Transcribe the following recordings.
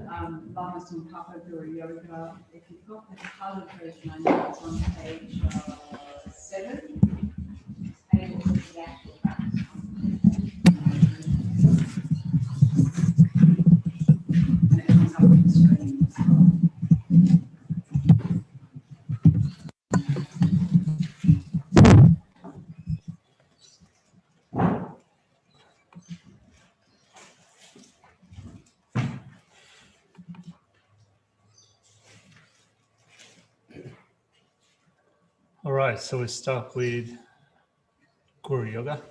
Lamas and Papa Guru Yoga. If you've got the coloured version, I know it's on page 7. Able to the actual practice. And it comes up on the screen as well. All right, so we start with Guru Yoga.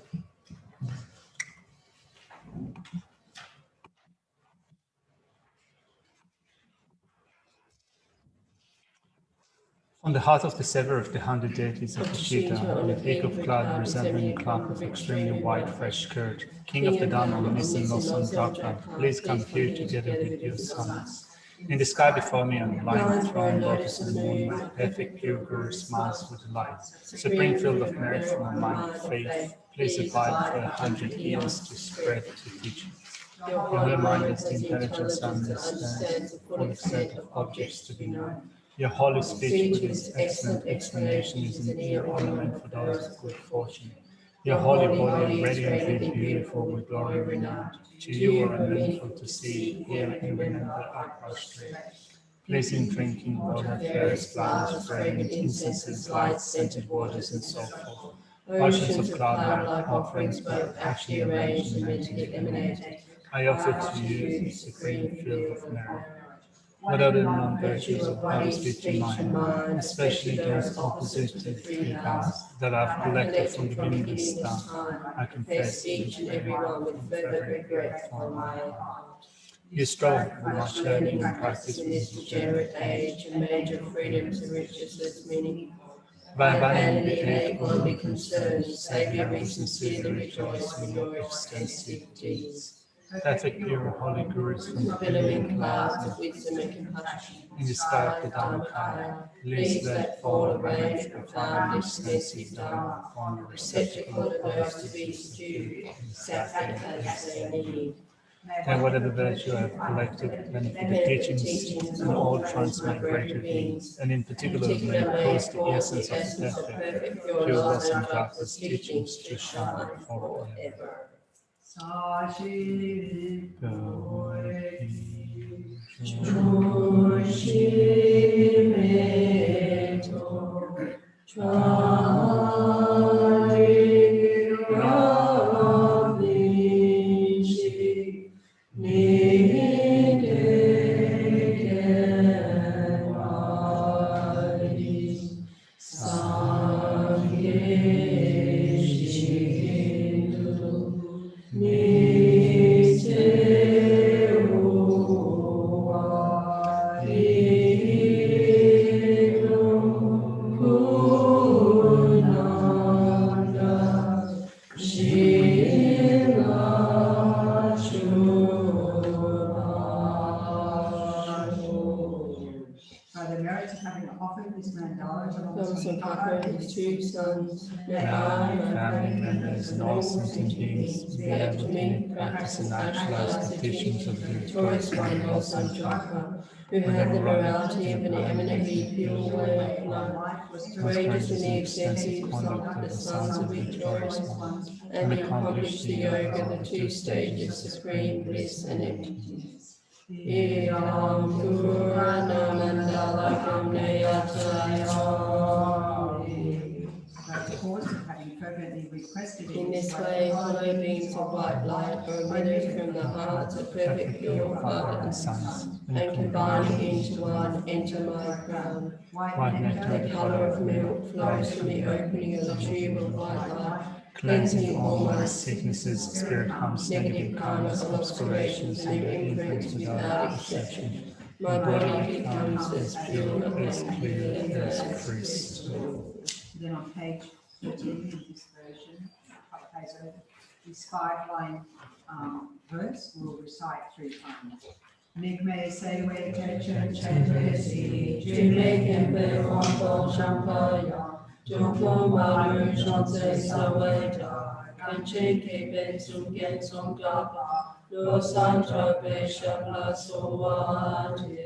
On the heart of the sever of the 100 deities of the Shita, on a peak of cloud resembling a cloud of extremely white, fresh curd, King of the Dharma, Nisan Lawson Dhaka, please come here together with your sons. In the sky before me, on the lion throne, lotus and moon, my perfect pure Guru smiles with delight. Supreme field of merit from a mind of faith, please abide for 100 years to spread to teachings. Your mind is the intelligence understands, full extent of objects to be known. Your holy speech with its excellent explanation is an ear ornament for those of good fortune. Your holy body, radiantly beautiful with glory renowned, to you are meaningful to see, hear, and remember are prostrate. Pleasing drinking water, fairest flowers, fragrant incenses, lights, scented waters, and so forth. Oceans of cloud-like offerings, both actually arranged and mentally emanated. I offer to you the supreme field of merit. What other non-virtues of body, speech, and mind, especially those opposite to the three vows that I've collected from the beginning of this time, I confess each and every one with fervent regret from my heart. You strove for much learning and practice in this degenerate age, and made your freedom to riches less meaningful. By abandoning the eight worldly concerns, save your reason sincerely rejoice in your extensive deeds. Perfect, pure, holy Gurus from the billowing clouds of wisdom and compassion, in the sky of the Dhammakaya, please let fall a rain of profound extensive Dharma upon the receptacle of those to be stewed, exactly as they need. May whatever virtue I have collected benefit the teachings and all transmigrated beings, and in particular may cause the essence of the perfect, pure loss and darkness teachings to shine forever. Sashi his 2 sons, may I, my family members, and all sentient beings be able to practice and actualize the teachings of the victorious one, Lawson Dhaka, who had the morality of an eminently pure way of life, courageous in the extensive conduct of the sons of the victorious one, and accomplished the yoga of the 2 stages of supreme bliss and emptiness. Iyam Purana Mandalakam Neyatayami. In this way, hollow beams of white light are emitted from the hearts of perfect pure Father and Son, and combining into one, enter my crown. White nectar, the colour of milk, flows from the opening of the tube of white light, cleansing all my sicknesses, spirit harms, negative karmas, obscurations, and their influence without exception. My body becomes as pure, as clear as crystal. Then on page 13 of this version, this 5-line verse we'll recite 3 times. Nigme se we techen chetesi, jume kempe wampo champaya, joklo maru chonse saweta, Kanchen Kepen Sungen Songkapa, Lo Santra Beshabla Sowati,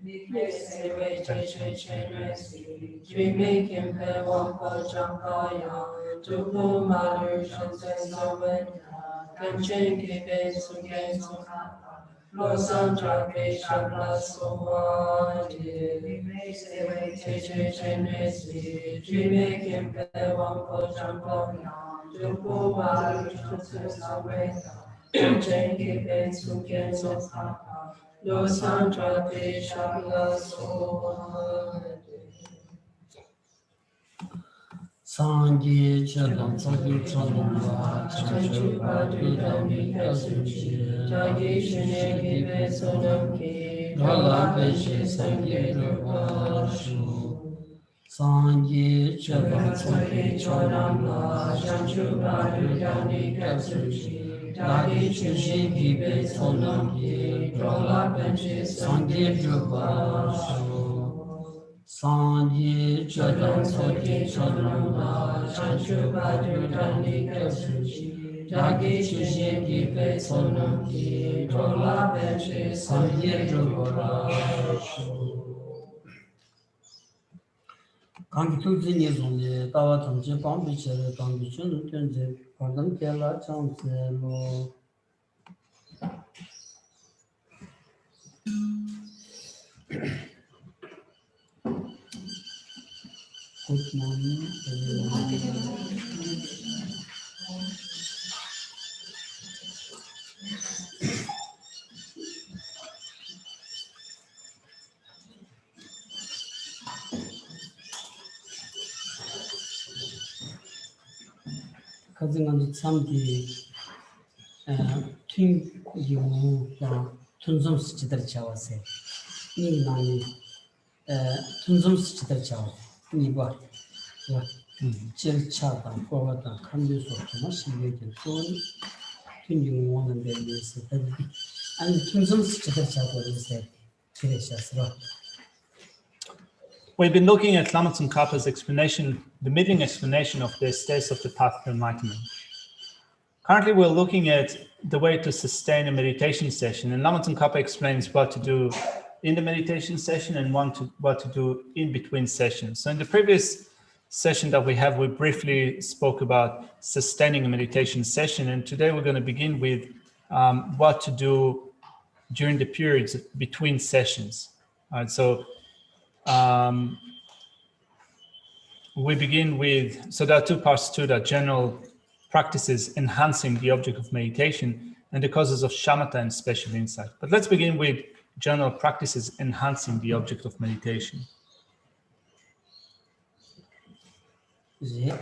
Sewe Geshe Chenresi, Dreaming Kimpe Wampo Champaya, Tupu Malu Shansen Sawenta, Kanchen Kepen Sungen Songkapa, Lo Santra Beshabla Sowati, Sewe Geshe Chenresi, Dreaming Kimpe Wampo Champaya, Tupu Malu Shansen Sawenta, Kanchen Kepen Sungen Songkapa, Lo Santra Beshabla Sowati. Sangi Chadam Sagi Chanamba Chanchu Padu Dami Kasuchi Jagi Shunegi Besonamki, Gala Peshe Sangi Rabashu Sangi Chadam Sagi Chanamba Chanchu Padu Dami Kasuchi Jagi Shunegi Besonamki Gala Peshe Sangi Rabashu Sangi Chadam Sagi Chanamba Chanchu Padu Dami Kasuchi Jagi Shunegi Besonamki Gala Peshe Sangi Rabashu Kangi Tuzi Nizonde Tawa Tamche Pambi Chere Tambi Chunu Tunze Pardam Kela Chamse Lo Good morning, everyone. Kazingan samdi tüm yu ya tunzum sıçıdır çavası. Ni nani tunzum sıçıdır çavası. Ni var. Ya çel çadan kovadan kamyo sokuma şimdiyken son tüm yu onun belirlisi. Ani tunzum sıçıdır çavası kireşası var. We've been looking at Lama Tsongkhapa's explanation, the middling explanation of the states of the path to enlightenment. Currently, we're looking at the way to sustain a meditation session, and Lama Tsongkhapa explains what to do in the meditation session and what to do in between sessions. So in the previous session that we have, we briefly spoke about sustaining a meditation session, and today we're going to begin with what to do during the periods between sessions. All right, so we begin with, so there are two parts to that: general practices enhancing the object of meditation and the causes of shamatha and special insight. But let's begin with general practices enhancing the object of meditation. Yeah.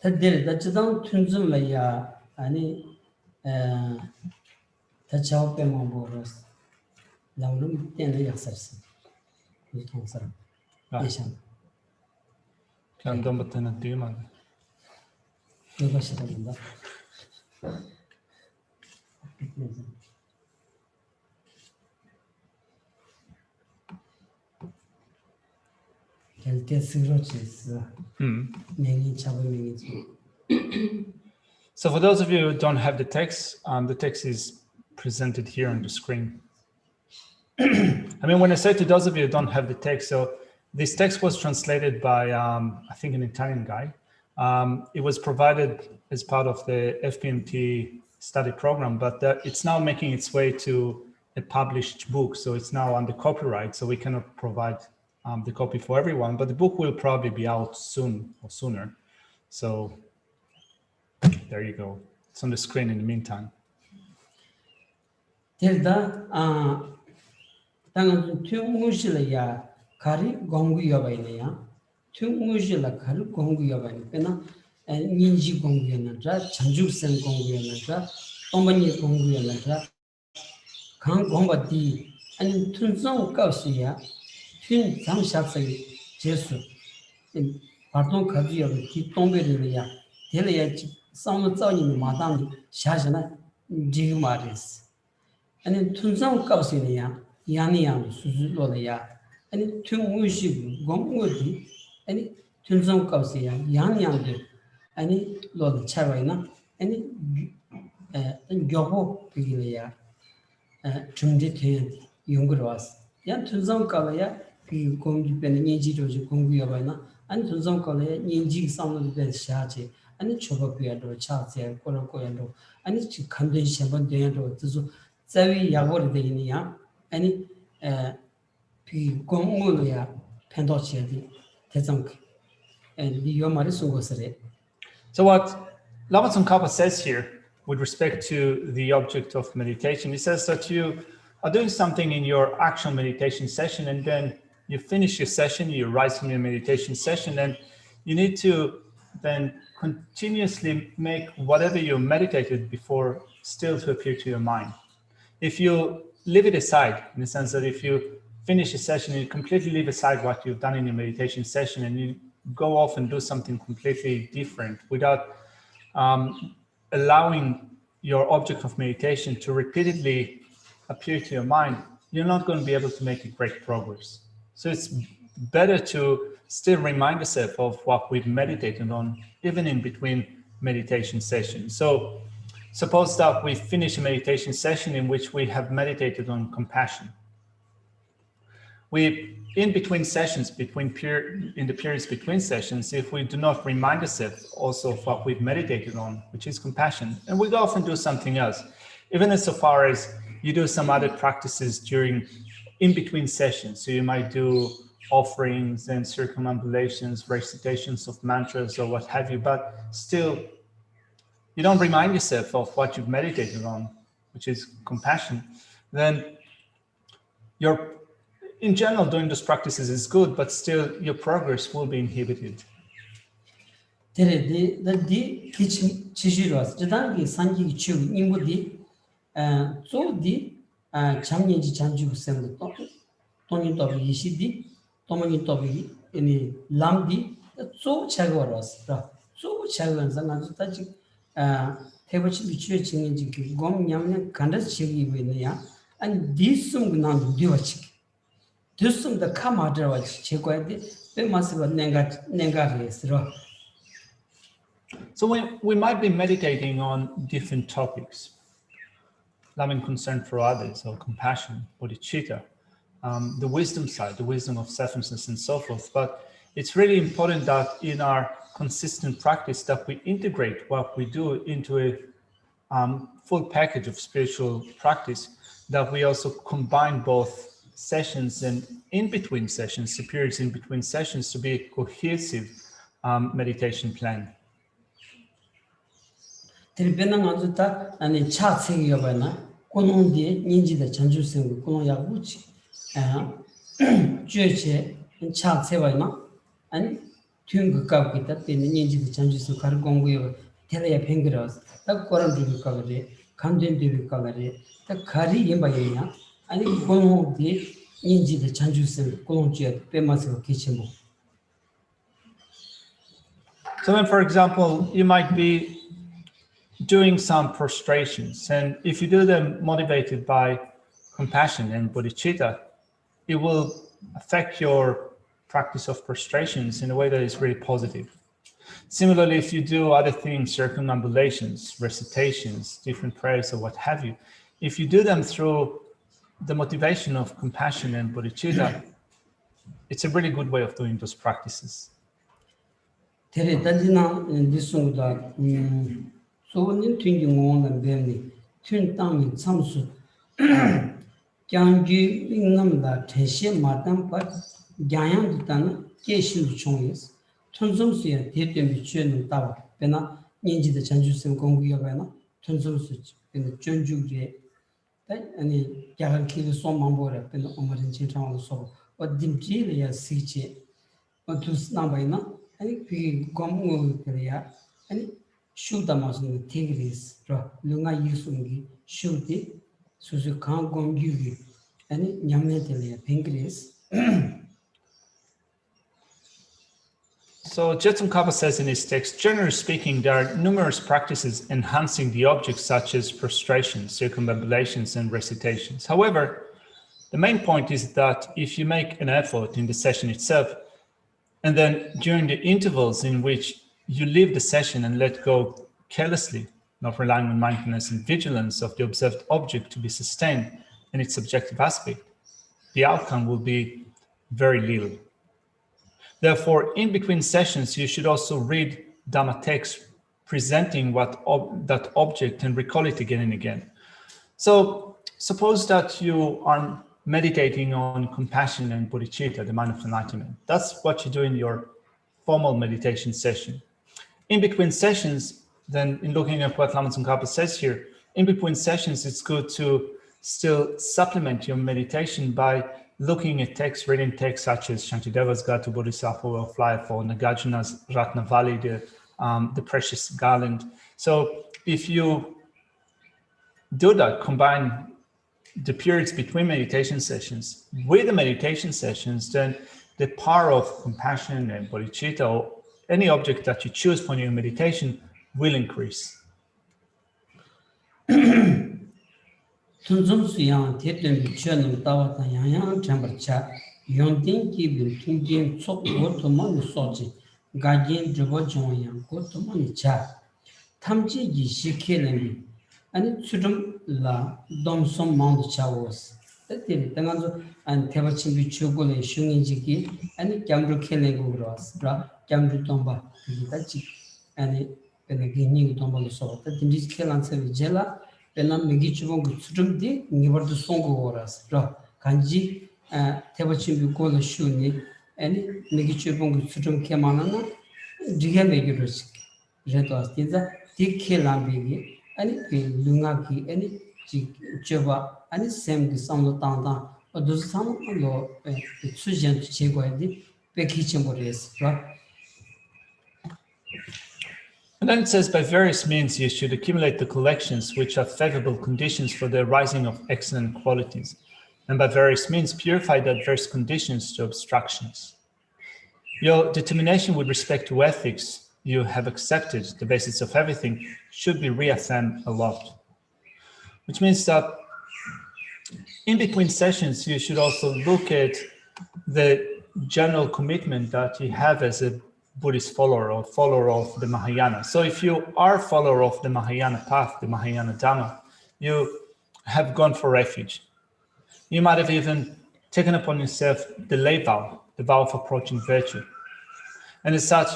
Tadir da chidang tunzum la ya ani ta chao pe mamboros lamrum tena yaksarsin yaksar yaşam Kan batana duymadı. başladığında kelte sigroches mengi chabo mengi. So for those of you who don't have the text is presented here on the screen. I mean, when I say to those of you who don't have the text, so this text was translated by, I think, an Italian guy. It was provided as part of the FPMT study program, but it's now making its way to a published book. So it's now under copyright, so we cannot provide the copy for everyone, but the book will probably be out soon or sooner. So there you go. It's on the screen in the meantime. Telda 당은 튜무실이야 가리 공구여바이네야 튜무실라 가리 공구여바이니까 인지 공구여나자 전주생 공구여나자 어머니 공구여나자 강 공바디 아니 튼성 값이야 튼 잠샤스이 제수 바통 가지여 기 동베리야 델이야 상무 자니 마당 샤잖아 지금 말이스 아니 튼성 값이네야 야니양 수수로야 아니 퉁무시 공무디 아니 튼성 값이야 양양도 아니 로드 차와이나 아니 교보 비기야 중지 대 연구로 왔어 야 튼성 값이야 그 공기변의 인지로지 공부여봐이나 아니 튼성 값에 인지 상으로 된 샤지 아니 초보비야도 차세 고로고야도 아니 지 감된 시험은 되야도 그래서 자위 야고를 되니야 아니 그 공무야 팬도치야디 대성 your 말이 수고스래. So what Lama Tsongkhapa says here with respect to the object of meditation, he says that you are doing something in your actual meditation session, and then you finish your session, you rise from your meditation session, and you need to then continuously make whatever you meditated before still to appear to your mind. If you leave it aside, in the sense that if you finish a session and you completely leave aside what you've done in your meditation session and you go off and do something completely different without allowing your object of meditation to repeatedly appear to your mind, you're not going to be able to make a great progress. So it's better to still remind yourself of what we've meditated on, even in between meditation sessions. So suppose that we finish a meditation session in which we have meditated on compassion. In between sessions, in the periods between sessions, if we do not remind ourselves also of what we've meditated on, which is compassion, and we go off and do something else, even insofar as you do some other practices in between sessions. So you might do offerings and circumambulations, recitations of mantras or what have you, but still you don't remind yourself of what you've meditated on, which is compassion, then you're in general, doing those practices is good, but still your progress will be inhibited. the commander was So we might be meditating on different topics, loving concern for others, or compassion, bodhicitta, the wisdom side, the wisdom of selflessness and so forth. But it's really important that in our consistent practice that we integrate what we do into a full package of spiritual practice, that we also combine both sessions and in between sessions, the periods in between sessions, to be a cohesive meditation plan. So then, for example, you might be doing some prostrations, and if you do them motivated by compassion and bodhicitta, it will affect your practice of prostrations in a way that is really positive. Similarly, if you do other things, circumambulations, recitations, different prayers or what have you, if you do them through the motivation of compassion and bodhicitta, it's a really good way of doing those practices. 아니 야간 키를 쏘만보래 근데 오늘은 진짜로 쏘 어딘지를 시체 어두스 나바이나 아니 그 검고 그래야 아니 슈다마스는 티그리스 로 누가 이수기 슈디 수수 강공규기 아니 냠네텔이야 뱅그리스 So Tsongkhapa says in his text, generally speaking, there are numerous practices enhancing the object, such as prostrations, circumambulations, and recitations. However, The main point is that if you make an effort in the session itself, and then during the intervals in which you leave the session and let go carelessly, not relying on mindfulness and vigilance of the observed object to be sustained in its subjective aspect, the outcome will be very little. Therefore, in between sessions, you should also read Dhamma texts presenting that object and recall it again and again. So suppose that you are meditating on compassion and bodhicitta, the mind of enlightenment. That's what you do in your formal meditation session. In between sessions, then in looking at what Lama Tsongkhapa says here, in between sessions, it's good to still supplement your meditation by looking at texts, reading texts such as Shantideva's Guide to Bodhisattva Way of Life or Nagarjuna's Ratnavali, the Precious Garland. So if you do that, combine the periods between meditation sessions with the meditation sessions, then the power of compassion and bodhicitta, or any object that you choose for your meditation, will increase. Tunzum suyang tetun bichönum tawata yang tempercha yondin kibin tunjin tsok gotomani soji gajin dribojong yang gotomani cha tamji ji shikelembi ani tsudum la domsom mount chavos tete tangazo an tebachim bichogole shungin ani kamru kelengu ros bra kamru tomba tachi ani gini tomba lo so tete dis kelan se jela Penam Megicibong Tsultrim di Nivar the Songo Horas, Kanji, Tebachim Bukola Shuni, and Megicibong Tsultrim Kemanana, Digabegirusk, Retos Tiza, Tikelambigi, and Lungaki, and Java, and Sam the Sound Tanda, or those some law, Sujan Chegwadi, Bekichamores, And then it says, by various means you should accumulate the collections which are favorable conditions for the arising of excellent qualities, and by various means purify the adverse conditions to obstructions. Your determination with respect to ethics you have accepted, the basis of everything, should be reaffirmed a lot. Which means that in between sessions you should also look at the general commitment that you have as a Buddhist follower or follower of the Mahayana. So if you are a follower of the Mahayana path, the Mahayana Dhamma, you have gone for refuge. You might have even taken upon yourself the lay vow, the vow of approaching virtue. And as such,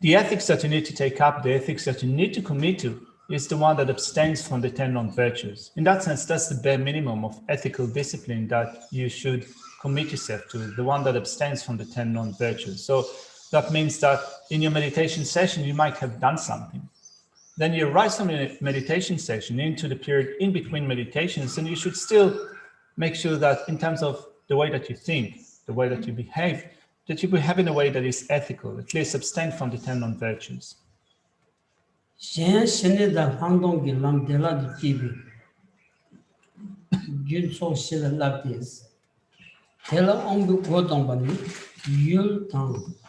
the ethics that you need to take up, the ethics that you need to commit to, is the one that abstains from the 10 non-virtues. In that sense, that's the bare minimum of ethical discipline that you should commit yourself to, the one that abstains from the 10 non-virtues. So that means that in your meditation session, you might have done something. Then you rise from your meditation session into the period in between meditations, and you should still make sure that in terms of the way that you think, the way that you behave, that you behave in a way that is ethical, at least abstain from the 10 non-virtues.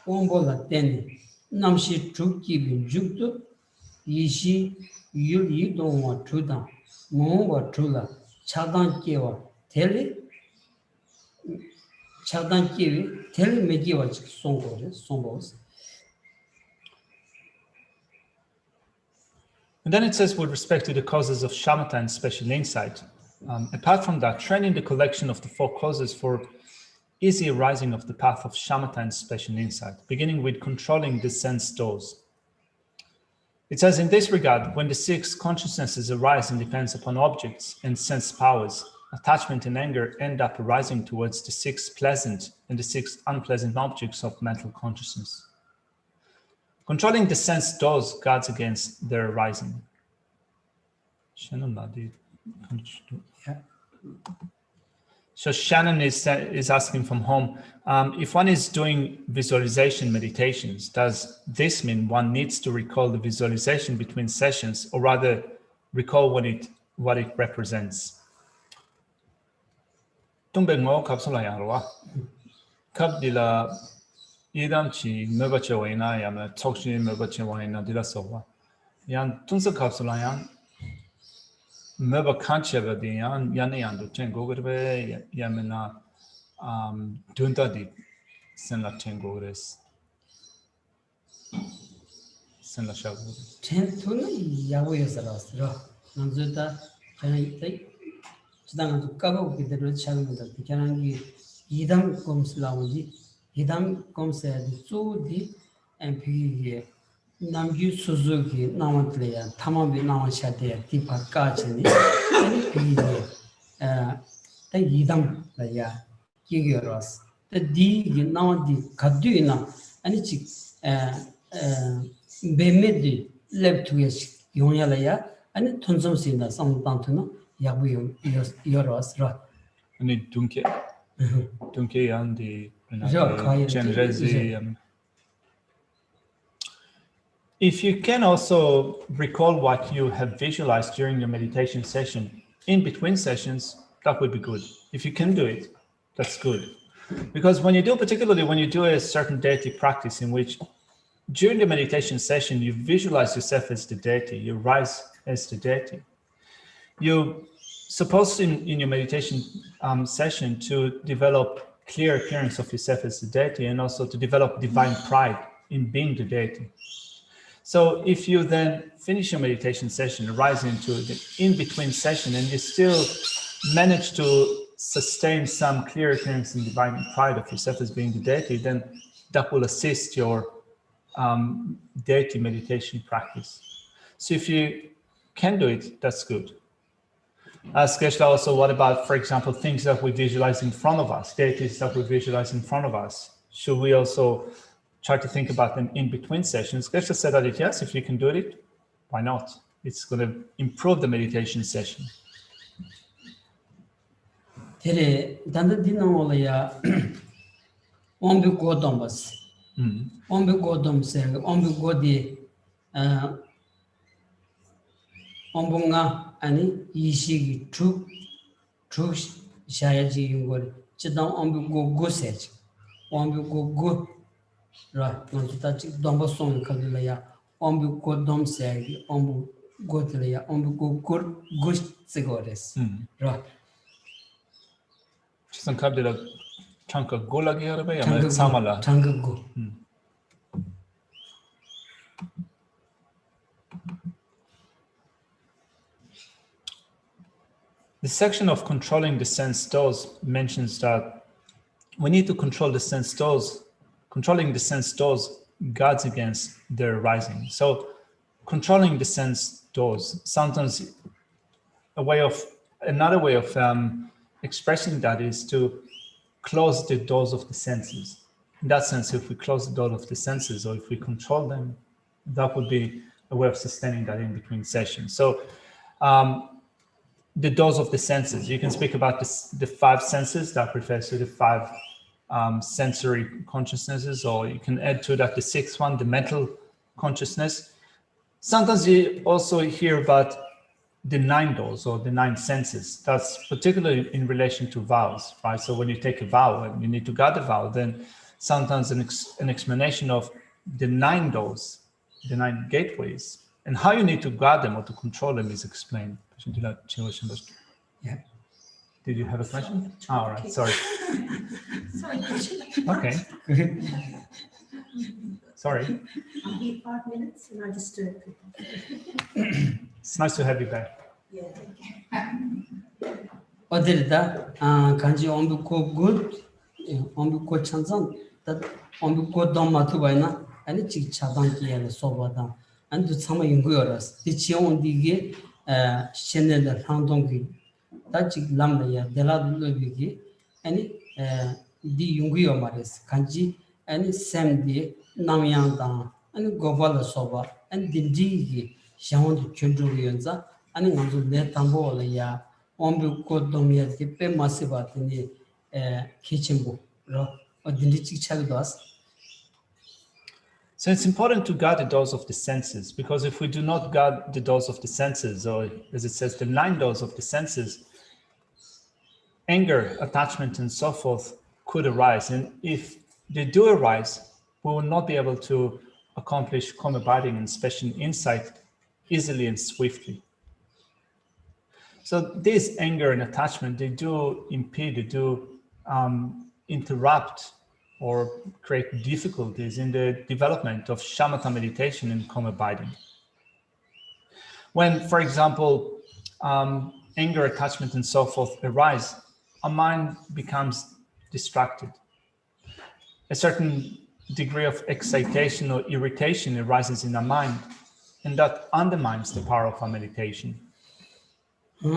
Ombola teni namshi trukki bin juktu yishi yul yidongwa truda mongwa trula chadan kewa teli megiwa chik songos. And then it says, with respect to the causes of shamatha and special insight, apart from that, training the collection of the 4 causes for easy arising of the path of shamatha and special insight, beginning with controlling the sense doors. It says, in this regard, when the 6 consciousnesses arise and depends upon objects and sense powers, attachment and anger end up arising towards the 6 pleasant and the 6 unpleasant objects of mental consciousness. Controlling the sense doors guards against their arising. So Shannon is asking from home, if one is doing visualization meditations, does this mean one needs to recall the visualization between sessions, or rather recall what it represents? Meba kancheva di yan tengogre yamena dunta di senla tengogres senla shavures. 텐토는 야고여서라서 남자다 저는 지당도 까고 그대로 차는다. 그냥이 이담 검슬라오지 이담 검사야지 쪼디 엠피게 남규 수수기 나만들야 타마비 나만샤데 디파까지니 비게 다 이담야 기겨러스 디 나만디 가두이나 아니 지 베메디 랩투에시 용야라야 아니 톤좀신다 상당토나 야부 여러스라 아니 dunke yandi 그래서 generesi. If you can also recall what you have visualized during your meditation session in between sessions, that would be good. If you can do it, that's good. Because particularly when you do a certain deity practice in which during the meditation session, you visualize yourself as the deity, you rise as the deity. You're supposed in your meditation session to develop clear appearance of yourself as the deity and also to develop divine pride in being the deity. So if you then finish your meditation session, rise into the in-between session, and you still manage to sustain some clear appearance and divine pride of yourself as being the deity, then that will assist your deity meditation practice. So if you can do it, that's good. Ask Geshe also, what about, for example, things that we visualize in front of us, deities that we visualize in front of us? Should we also try to think about them in between sessions? Geshe said that yes, if you can do it, why not? It's going to improve the meditation session. 테레 단단디노올이야 ombi godombas ombi godomse ombi godi ombunga ani 이시기 쭉 샤야지 용걸 지당 ombi go고세지 ombi 고고라 먼저다 지 dom바송 카들이야 ombi godom세 ombi god리야 ombi 고고 고스고레스 라 Sen kabdela chanka gola giyarbe ya men samala. 장극고. The section of controlling the sense doors mentions that we need to control the sense doors. Controlling the sense doors guards against their arising. So controlling the sense doors, sometimes another way of expressing that is to close the doors of the senses. In that sense, if we close the door of the senses or if we control them, that would be a way of sustaining that in between sessions. So the doors of the senses, you can speak about the five senses that refers to the five sensory consciousnesses, or you can add to that the sixth one, the mental consciousness. Sometimes you also hear about the 9 doors or the 9 senses. That's particularly in relation to vows, right? So when you take a vow and you need to guard the vow, then sometimes an explanation of the 9 doors, the 9 gateways, and how you need to guard them or to control them is explained. Yeah. Did you have a question? All right, sorry. Sorry. Okay. Sorry. I'm here 5 minutes and I disturb people. It's nice to have you back. Yeah, thank you. 어디다 간지 ombi good ombi chansan that ombi domatu baina ani chi chadan ki yana sobada and to sama yunguras the chion dige shenen da handong ki that chi lamla ya dela lobigi ani di yunguyo mares kanji ani sem di namyang da ani gobala soba and dindi shawn chundru yonza ani ngamzu ne tambo ya ombi kodomya tipe masibatini kichimbu ro odindi chagdas. So it's important to guard the doors of the senses, because if we do not guard the doors of the senses, or as it says, the 9 doors of the senses, anger, attachment, and so forth could arise. And if they do arise, we will not be able to accomplish calm abiding and special insight easily and swiftly. So this anger and attachment, they do impede, they do interrupt or create difficulties in the development of shamatha meditation and calm abiding. When, for example, anger, attachment, and so forth arise, our mind becomes distracted. A certain degree of excitation or irritation arises in our mind, and that undermines the power of our meditation. So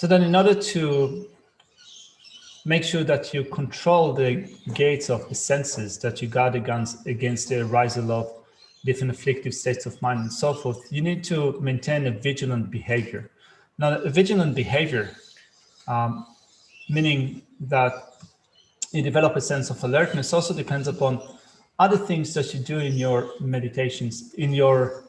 then in order to make sure that you control the gates of the senses, that you guard against the arisal of different afflictive states of mind and so forth, you need to maintain a vigilant behavior. Now, a vigilant behavior, meaning that you develop a sense of alertness, also depends upon other things that you do in your meditations, in your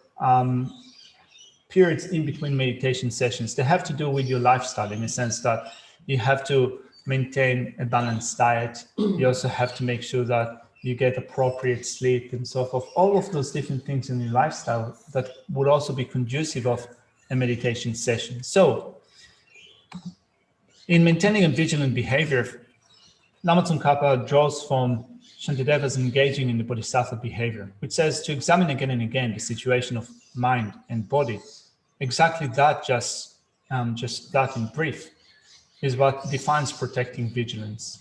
periods in between meditation sessions. They have to do with your lifestyle, in the sense that you have to maintain a balanced diet. You also have to make sure that you get appropriate sleep and so forth. All of those different things in your lifestyle that would also be conducive of a meditation session. So in maintaining a vigilant behavior, Lama Tsongkhapa draws from Shantideva's engaging in the bodhisattva behavior, which says to examine again and again the situation of mind and body. Exactly that, just that in brief, is what defines protecting vigilance.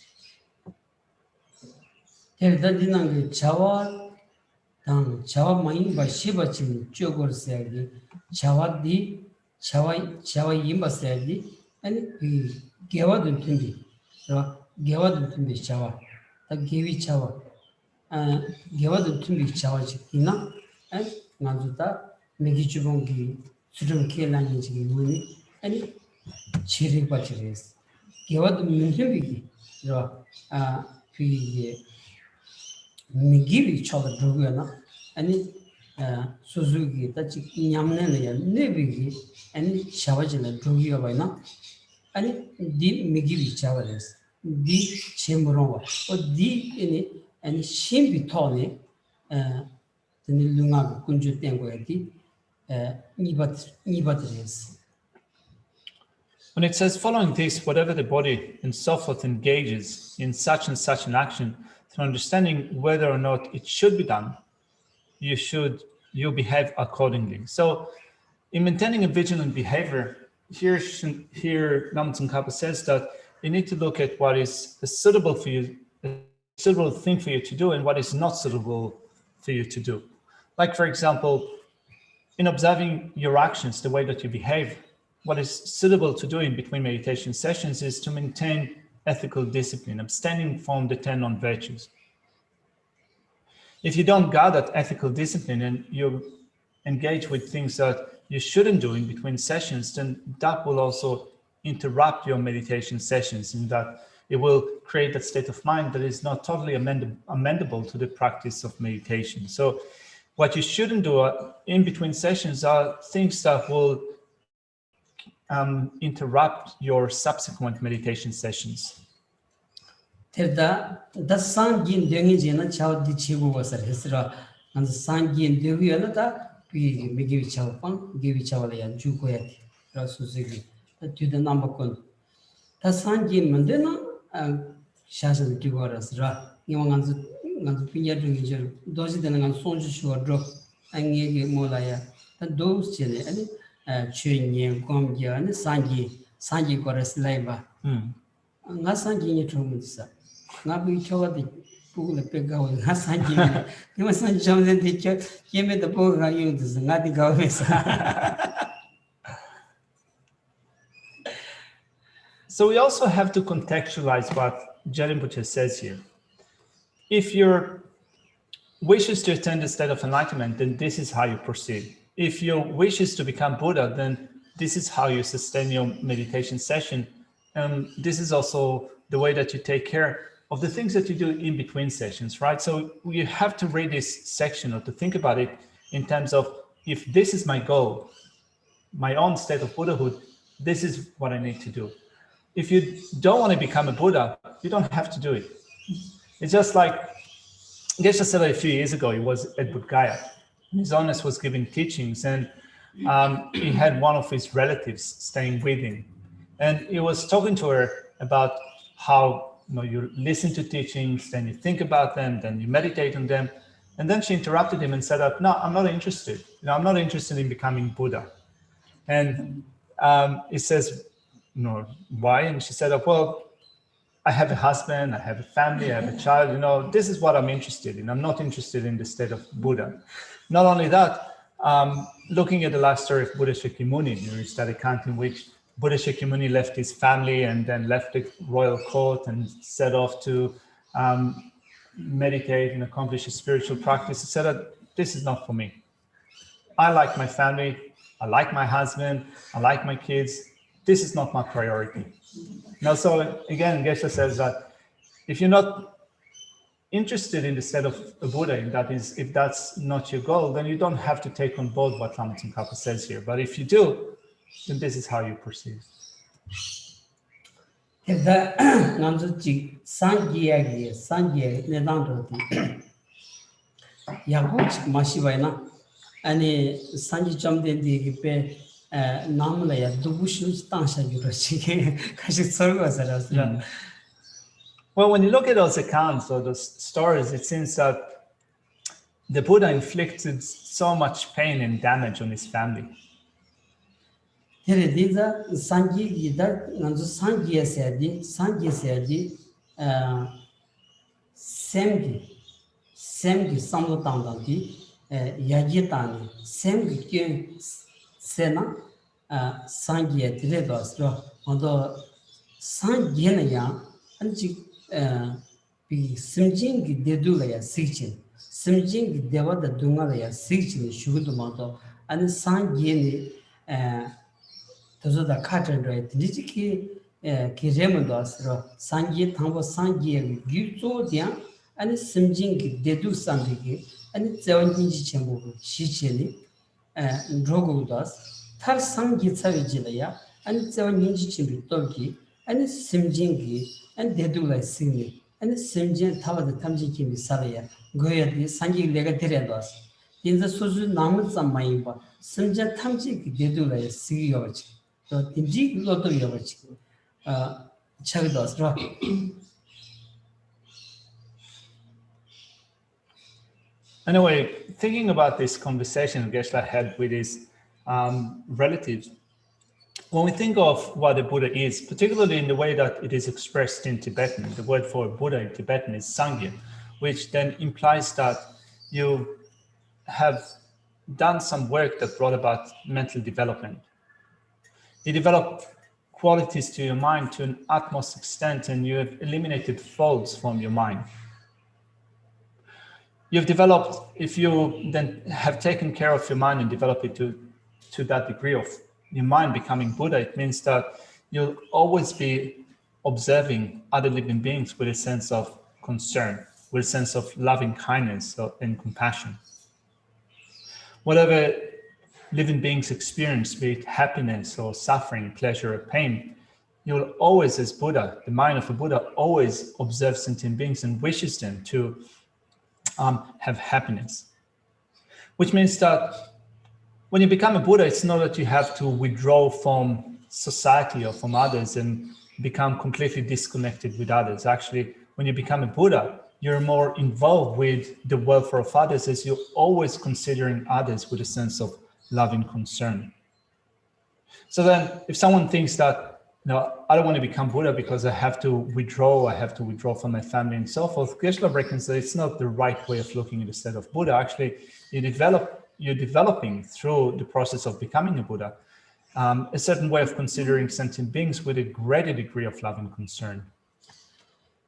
Suzuki that Yamne Nebigi and Shavajala Drugio and deep Migivi Chavales, deep Chimbrova, or deep in it and Shimbi Tony, the Lunga Kunjutanguati, Nibatris. When it says following this, whatever the body and so forth engages in such and such an action, through understanding whether or not it should be done, you behave accordingly. So in maintaining a vigilant behavior, here Lama Tsongkhapa says that you need to look at what is a suitable for you, a suitable thing for you to do, and what is not suitable for you to do. Like, for example, in observing your actions, the way that you behave, what is suitable to do in between meditation sessions is to maintain ethical discipline, abstaining from the 10 non-virtues. If you don't guard that ethical discipline and you engage with things that you shouldn't do in between sessions, then that will also interrupt your meditation sessions, in that it will create that state of mind that is not totally amendable to the practice of meditation. So what you shouldn't do in between sessions are things that will interrupt your subsequent meditation sessions. The Sangin Dengina Chow di Chibu was a Hisra, and the Sangin Devianata, we give each other one, give each other a Jukoet, Rasuzi, to the number con. The Sangin Mandena and Shasha Gigoras Ra, Young and Pina Drinker, those then and Sonju drop and Yagi Molaya, and those children, Chuyin, Gomgia, and Sangi Goras Lava. Nasangi Trumisa. Nabi Chodi, Pugla Pega, Nasangi, you must not jump the teacher, give me the book I use, Nadi Gavis. So we also have to contextualize what Rinpoche says here. If your wish is to attain the state of enlightenment, then this is how you proceed. If your wish is to become Buddha, then this is how you sustain your meditation session. And this is also the way that you take care of the things that you do in between sessions, right? So you have to read this section or to think about it in terms of, if this is my goal, my own state of Buddhahood, this is what I need to do. If you don't want to become a Buddha, you don't have to do it. It's just like Geshe said a few years ago, he was at Bodh Gaya. His Holiness was giving teachings, and he had one of his relatives staying with him. And he was talking to her about how you listen to teachings, then you think about them, then you meditate on them. And then she interrupted him and said, no, I'm not interested. I'm not interested in becoming Buddha. And he says, no, why? And she said, well, I have a husband, I have a family, I have a child, this is what I'm interested in. I'm not interested in the state of Buddha. Not only that, looking at the life story of Buddha Shakyamuni, there is that account in which Buddha Shakyamuni left his family and then left the royal court and set off to meditate and accomplish a spiritual practice. He said that this is not for me. I like my family, I like my husband, I like my kids. This is not my priority. Now, so again, Geshe says that if you're not interested in the state of a Buddha, if that's not your goal, then you don't have to take on board what Lama Tsongkhapa says here. But if you do, then this is how you proceed. If the Namzu Sangi Yahuch Mashivaina, and Sanji jumped in the Namlaya, Dubushu Tansha Yuroshi, Kashi. Well, when you look at those accounts or those stories, it seems that the Buddha inflicted so much pain and damage on his family. These are Sanji, Sanji said, Semgi Samutandati, Yagitani, Semgi Sena, Sangi Tredos, although Sangiana, and be Simjing Dedulaya Sichin, Simjing Deva the Dungalaya Sichin, Shudumato, and Sangiani. Those the cotton right. Nijiki Kiremundos, Sangi Tambo Sangi, Gutodia, and Simjing Dedu Sandiki, and it's 17 Chambu, Shichili, Drogodas, Tar Sangi Savijilaya, and it's 17 Chimbi Turkey, and Simjingi, and Dedula Singing, and Simjin Tava the Tamjiki Misavia, Goya, Sangi Legateredos. In the Suzu Namaz and Maimba, Simja Tamjik Dedula Sigioch. So, Timjik Loto Yovich, Chagdos, rock. Anyway, thinking about this conversation Geshe had with his relatives, when we think of what a Buddha is, particularly in the way that it is expressed in Tibetan, the word for Buddha in Tibetan is Sangye, which then implies that you have done some work that brought about mental development. You develop qualities to your mind to an utmost extent, and you have eliminated faults from your mind. You've developed, if you then have taken care of your mind and develop it to that degree of your mind becoming Buddha, it means that you'll always be observing other living beings with a sense of concern, with a sense of loving kindness and compassion. Whatever living beings experience, be it happiness or suffering, pleasure or pain, you'll always, as Buddha, the mind of a Buddha always observes sentient beings and wishes them to have happiness. Which means that when you become a Buddha, it's not that you have to withdraw from society or from others and become completely disconnected with others. Actually, when you become a Buddha, you're more involved with the welfare of others, as you're always considering others with a sense of loving concern. So then if someone thinks that, I don't want to become Buddha because I have to withdraw from my family and so forth, Geshe reckons that it's not the right way of looking at the state of Buddha. Actually, you're developing through the process of becoming a Buddha a certain way of considering sentient beings with a greater degree of love and concern.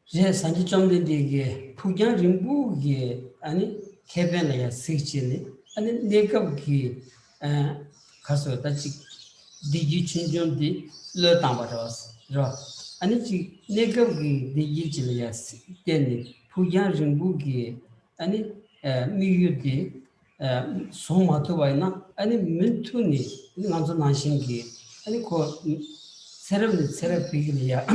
제 산지 좀 되게 부경 림부게 아니 개변이야 시치니 아니 내가기 가서 다시 디지 춘존디 러담바라스 저 아니 지 내가기 디지질이야 되니 부경 림부게 아니 미유디 소마토바이나 아니 민투니 남자 나신기 아니 고 세럽비기야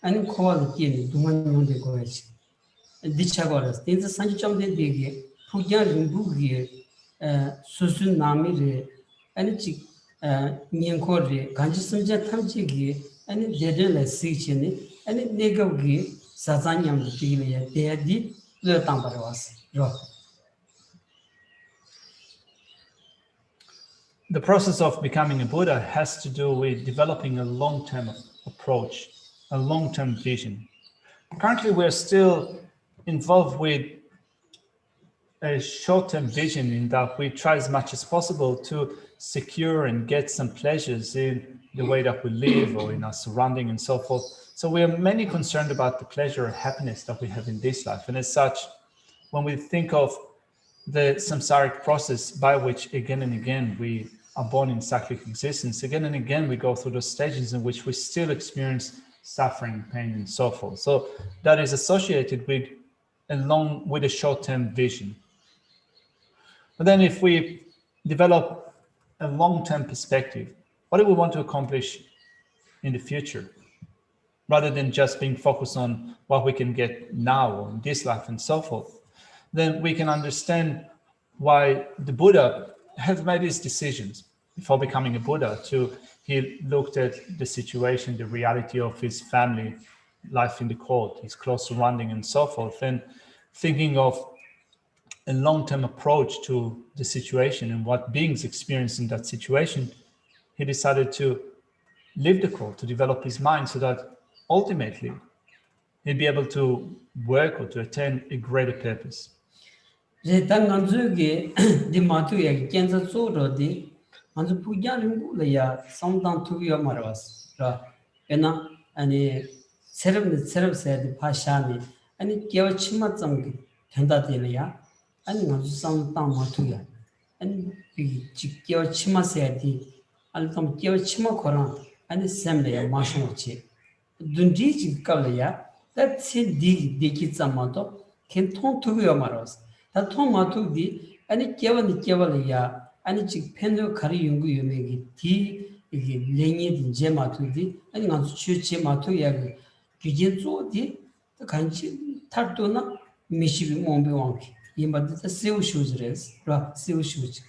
아니 코알티니 두만용데 거야지 디차고라스 인자 산지점데 되게 부경 림부게 수수 나미레 아니 지 년코리 간지심제 탐지기 아니 제대로 시치니 아니 내가기 사자냠도 되게야 대디 르담바라스 로 The process of becoming a Buddha has to do with developing a long-term approach, a long-term vision. Currently, we're still involved with a short-term vision in that we try as much as possible to secure and get some pleasures in the way that we live or in our surrounding and so forth. So we are mainly concerned about the pleasure or happiness that we have in this life. And as such, when we think of the samsaric process by which again and again we are born in cyclic existence, again and again we go through those stages in which we still experience suffering, pain, and so forth. So that is associated with a short-term vision. But then if we develop a long-term perspective, what do we want to accomplish in the future? Rather than just being focused on what we can get now or in this life and so forth, then we can understand why the Buddha have made his decisions before becoming a Buddha. He looked at the situation, the reality of his family, life in the court, his close surrounding and so forth, and thinking of a long-term approach to the situation and what beings experience in that situation, he decided to live the call, to develop his mind so that ultimately he'd be able to work or to attain a greater purpose. 제단 간주게 디마투야 겐자 쪼로디 안주 부야림고려야 상당 투여 말아왔어. 라 에나 아니 세럽세디 파샤니 아니 깨워 치마점 된다되려야 아니 간주 상당 마투야 아니 이 깨워 치마세디 알좀 깨워 치마 거랑 아니 샘래야 마셔놓지 둔지지 깔려야 that's 디기자마도 켄통 투여 말아왔어. 다 토마토디 아니 깨워야 아니 지 펜도 가리 연구 유명이 디 이게 랭이든 제마토디 아니 간수 취제 마토야 규제 조디 간지 탈도나 미시비 몽비왕기 이마드 세우 슈즈레스 라 세우 슈즈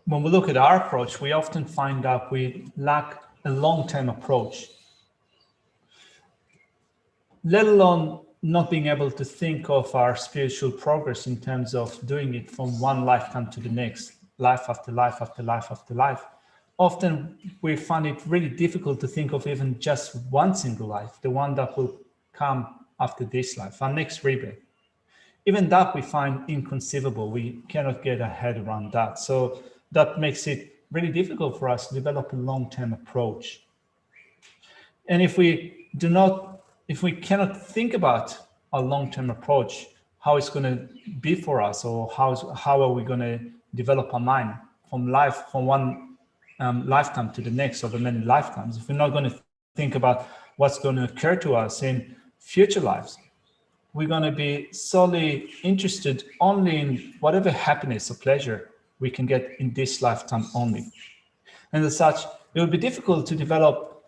When we look at our approach, we often find that we lack a long-term approach, let alone not being able to think of our spiritual progress in terms of doing it from one lifetime to the next, life after life after life after life. Often we find it really difficult to think of even just one single life, the one that will come after this life, our next rebirth. Even that we find inconceivable. We cannot get our head around that. So that makes it really difficult for us to develop a long-term approach. And if we cannot think about a long-term approach, how it's going to be for us, or how are we going to develop our mind from one lifetime to the next, or the many lifetimes, if we're not going to think about what's going to occur to us in future lives, we're going to be solely interested only in whatever happiness or pleasure we can get in this lifetime only. And as such, it would be difficult to develop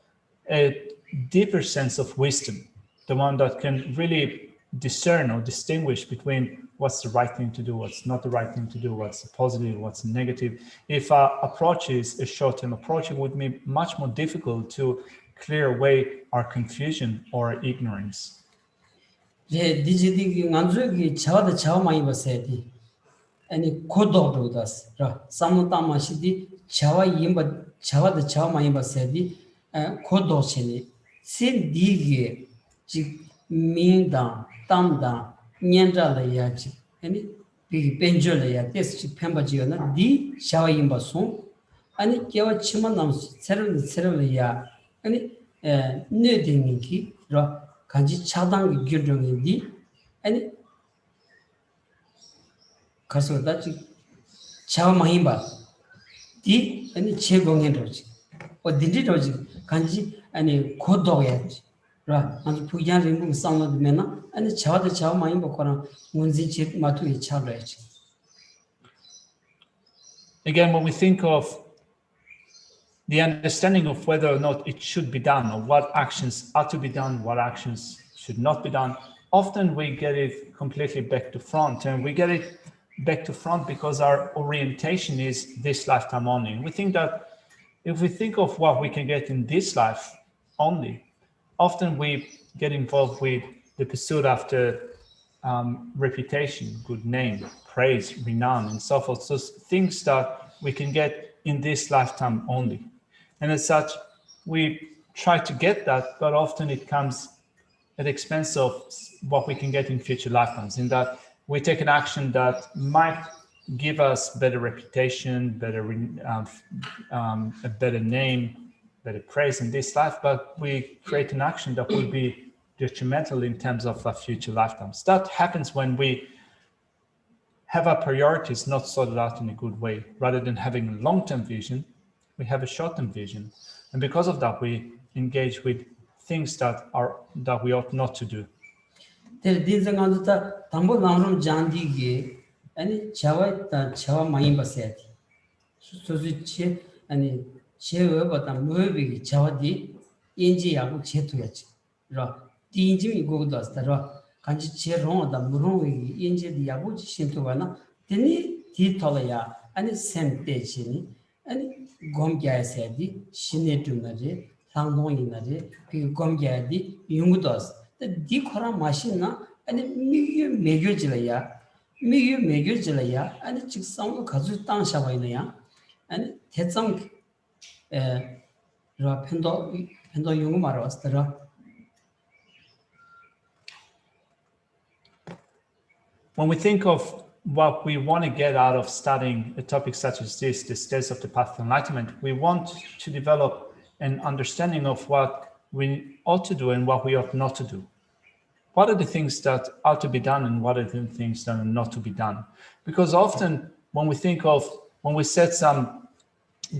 a deeper sense of wisdom, the one that can really discern or distinguish between what's the right thing to do, what's not the right thing to do, what's positive, what's negative. If our approach is a short-term approach, it would be much more difficult to clear away our confusion or ignorance. 디지디 간주기 차와다 차와 많이 봤어야지. 아니 고도로다스. 사무타마시디 차와 임바 차와다 차와 많이 봤어야지. 고도시니 신디게 지 민다 담다 년자라야지. 아니 비 벤줄이야 데스 펜바지요나 디 샤와임바송 아니 개와 치만 남스 새로야 아니 뇌딩기 로 간지 차당 규정인디 아니 가서다 샤와마임바 디 아니 제공해로지 어딘지로지 간지 아니 고도야지 라 아니 부양 림봉 상로드면은 아니 차와 많이 먹거나 문진치 마투이 차려야지. Again, when we think of the understanding of whether or not it should be done, or what actions are to be done, what actions should not be done, often we get it completely back to front, and we get it back to front because our orientation is this lifetime only. And we think that if we think of what we can get in this life only, often we get involved with the pursuit after reputation, good name, praise, renown, and so forth. So things that we can get in this lifetime only. And as such, we try to get that, but often it comes at the expense of what we can get in future lifetimes, in that we take an action that might give us better reputation, a better name, better praise in this life, but we create an action that will be detrimental in terms of our future lifetimes. That happens when we have our priorities not sorted out in a good way. Rather than having a long-term vision, we have a short-term vision. And because of that, we engage with things that we ought not to do. 담보 람림 잔디게 아니 차와 많이 봤어야지. 소소치 아니 제어보다 뭐비 차와디 인지하고 제토야지. 라 디인지 이거도 왔더라. 간지 제롱다 무롱이 인지디 야고 신토가나 데니 디톨야 아니 샘대지니 아니 곰갸야세디 신내주나지 상동이나지 그 곰갸야디 용구도 왔어. 디코라 마시나 아니 미유 매겨질이야 아니 직성도 가지고 땅샤바이냐 아니 대성 라 펜도 용구 말았더라. When we think of what we want to get out of studying a topic such as this, the states of the path of enlightenment, we want to develop an understanding of what we ought to do and what we ought not to do. What are the things that are to be done and what are the things that are not to be done? Because often when we set some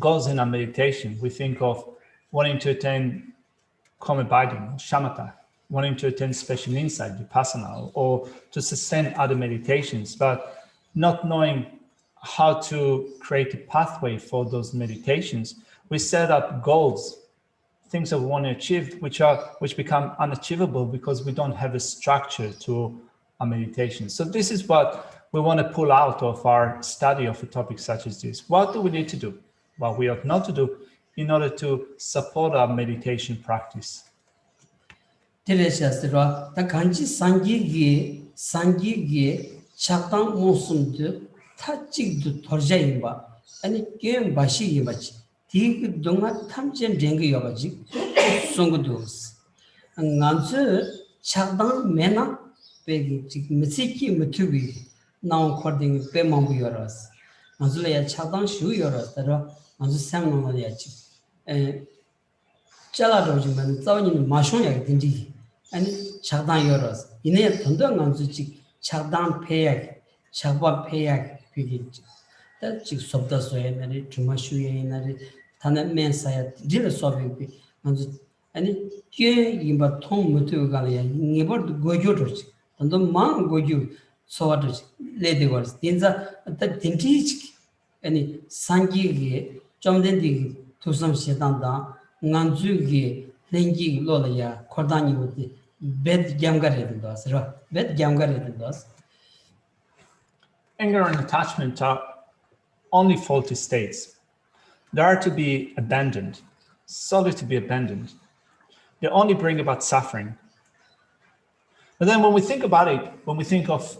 goals in our meditation, we think of wanting to attain Komabidin, Shamatha, wanting to attain special insight, vipassana, or to sustain other meditations, but not knowing how to create a pathway for those meditations, we set up goals, things that we want to achieve, which become unachievable because we don't have a structure to our meditation. So this is what we want to pull out of our study of a topic such as this. What do we need to do? What we ought not to do in order to support our meditation practice. Teleshastra, the kanji sangi chakang mosum touching to torjaimba, and it came bashi imachi. Tig donga tamchen dengi yobaji, songodos. And answer chakang mena, begging Missiki Matubi, now according to Pemambu yoras. Anzulea chakang shoe yoras, that are on the salmon on the yachi. Chaladojiman, Zawin Mashoya Dindi. And Chadang Yoros. In a Tundang Suchi, Chadang Payak, Chabwa Payak, Pigit. That chick soft us way, and it to Mashuya in a Tana Mensaya, Dilla Sobbing. And it came but Tom Mutu Galia, never to go yours. And the man go you, so what lady was. Dinza that Dintich, any Sangi, Jomdendi, to some Shetanda, Nanzugi, Lengi Lolaya, Cordani with the bed Gamgared does. Bed Gamgared does. Anger and attachment are only faulty states. They are to be abandoned, solely to be abandoned. They only bring about suffering. But then when we think about it, when we think of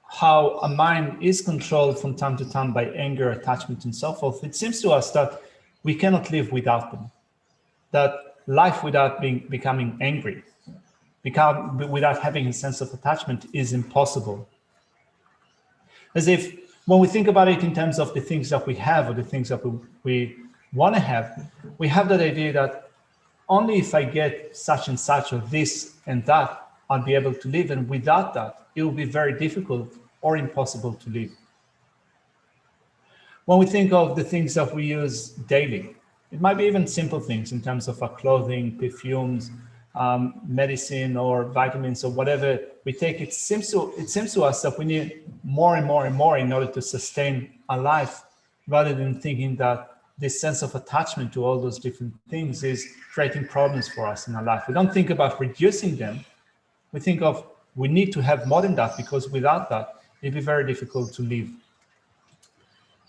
how a mind is controlled from time to time by anger, attachment, and so forth, it seems to us that we cannot live without them. That life without becoming angry, without having a sense of attachment is impossible. As if when we think about it in terms of the things that we have or the things that we want to have, we have that idea that only if I get such and such or this and that, I'll be able to live. And without that, it will be very difficult or impossible to live. When we think of the things that we use daily, it might be even simple things in terms of our clothing, perfumes, medicine or vitamins or whatever we take. It seems to us that we need more and more and more in order to sustain our life, rather than thinking that this sense of attachment to all those different things is creating problems for us in our life. We don't think about reducing them. We think of we need to have more than that, because without that, it'd be very difficult to live.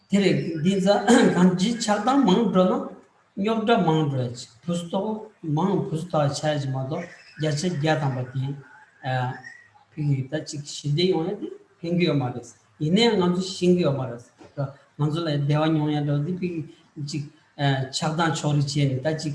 Tere dinza ganji chakda mang brona nyobda mang braj pusto mang pusto charge modo yache gyata bati pi ta chik shide yone di pingyo mares ine ngamju shingyo mares ngamju la dewa nyonya do di pi chik chakda chori chen ta chik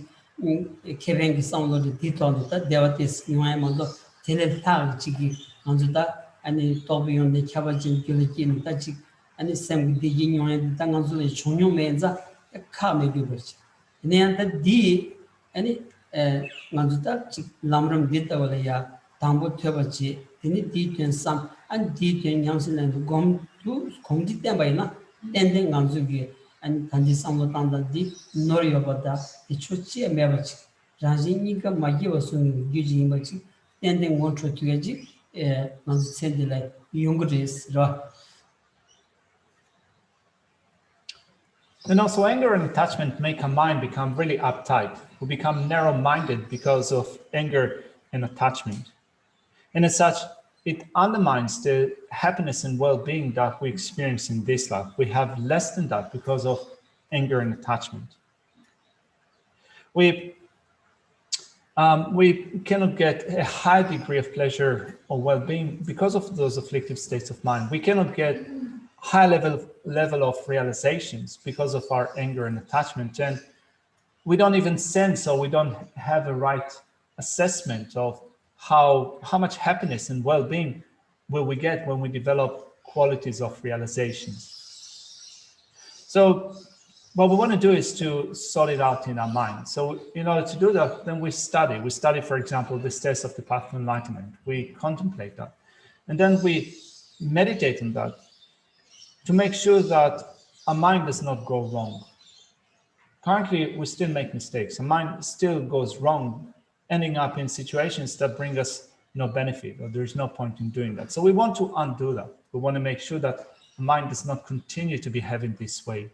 kebengi samlo di tito ta dewa tes nyonya modo tele ta chiki ngamju da ani tobi yone chabajin gyole ta chik and some the union and Tanganzu Chunyo Menza, a car may be rich. And then the any Manzuta Lamrim Gitavalaya, Tambo Tubachi, any D some and D10 Yamson and gone to Kongit Baina, then Ganzugi and Tandisamotanda di Noriobada, the Chuchi and Mavach, Rajinika Magi was soon using Machi, then one to Gaji, Manzu like Yunguris Ra. And also anger and attachment make our mind become really uptight. We become narrow-minded because of anger and attachment. And as such, it undermines the happiness and well-being that we experience in this life. We have less than that because of anger and attachment. We cannot get a high degree of pleasure or well-being because of those afflictive states of mind. We cannot get high level of realizations because of our anger and attachment, and we don't even sense, or we don't have a right assessment of how much happiness and well-being will we get when we develop qualities of realizations. So what we want to do is to sort it out in our mind. So in order to do that, then we study, for example, the steps of the path of enlightenment. We contemplate that, and then we meditate on that, to make sure that our mind does not go wrong. Currently, we still make mistakes. Our mind still goes wrong, ending up in situations that bring us no benefit, or there's no point in doing that. So we want to undo that. We want to make sure that our mind does not continue to behave in this way.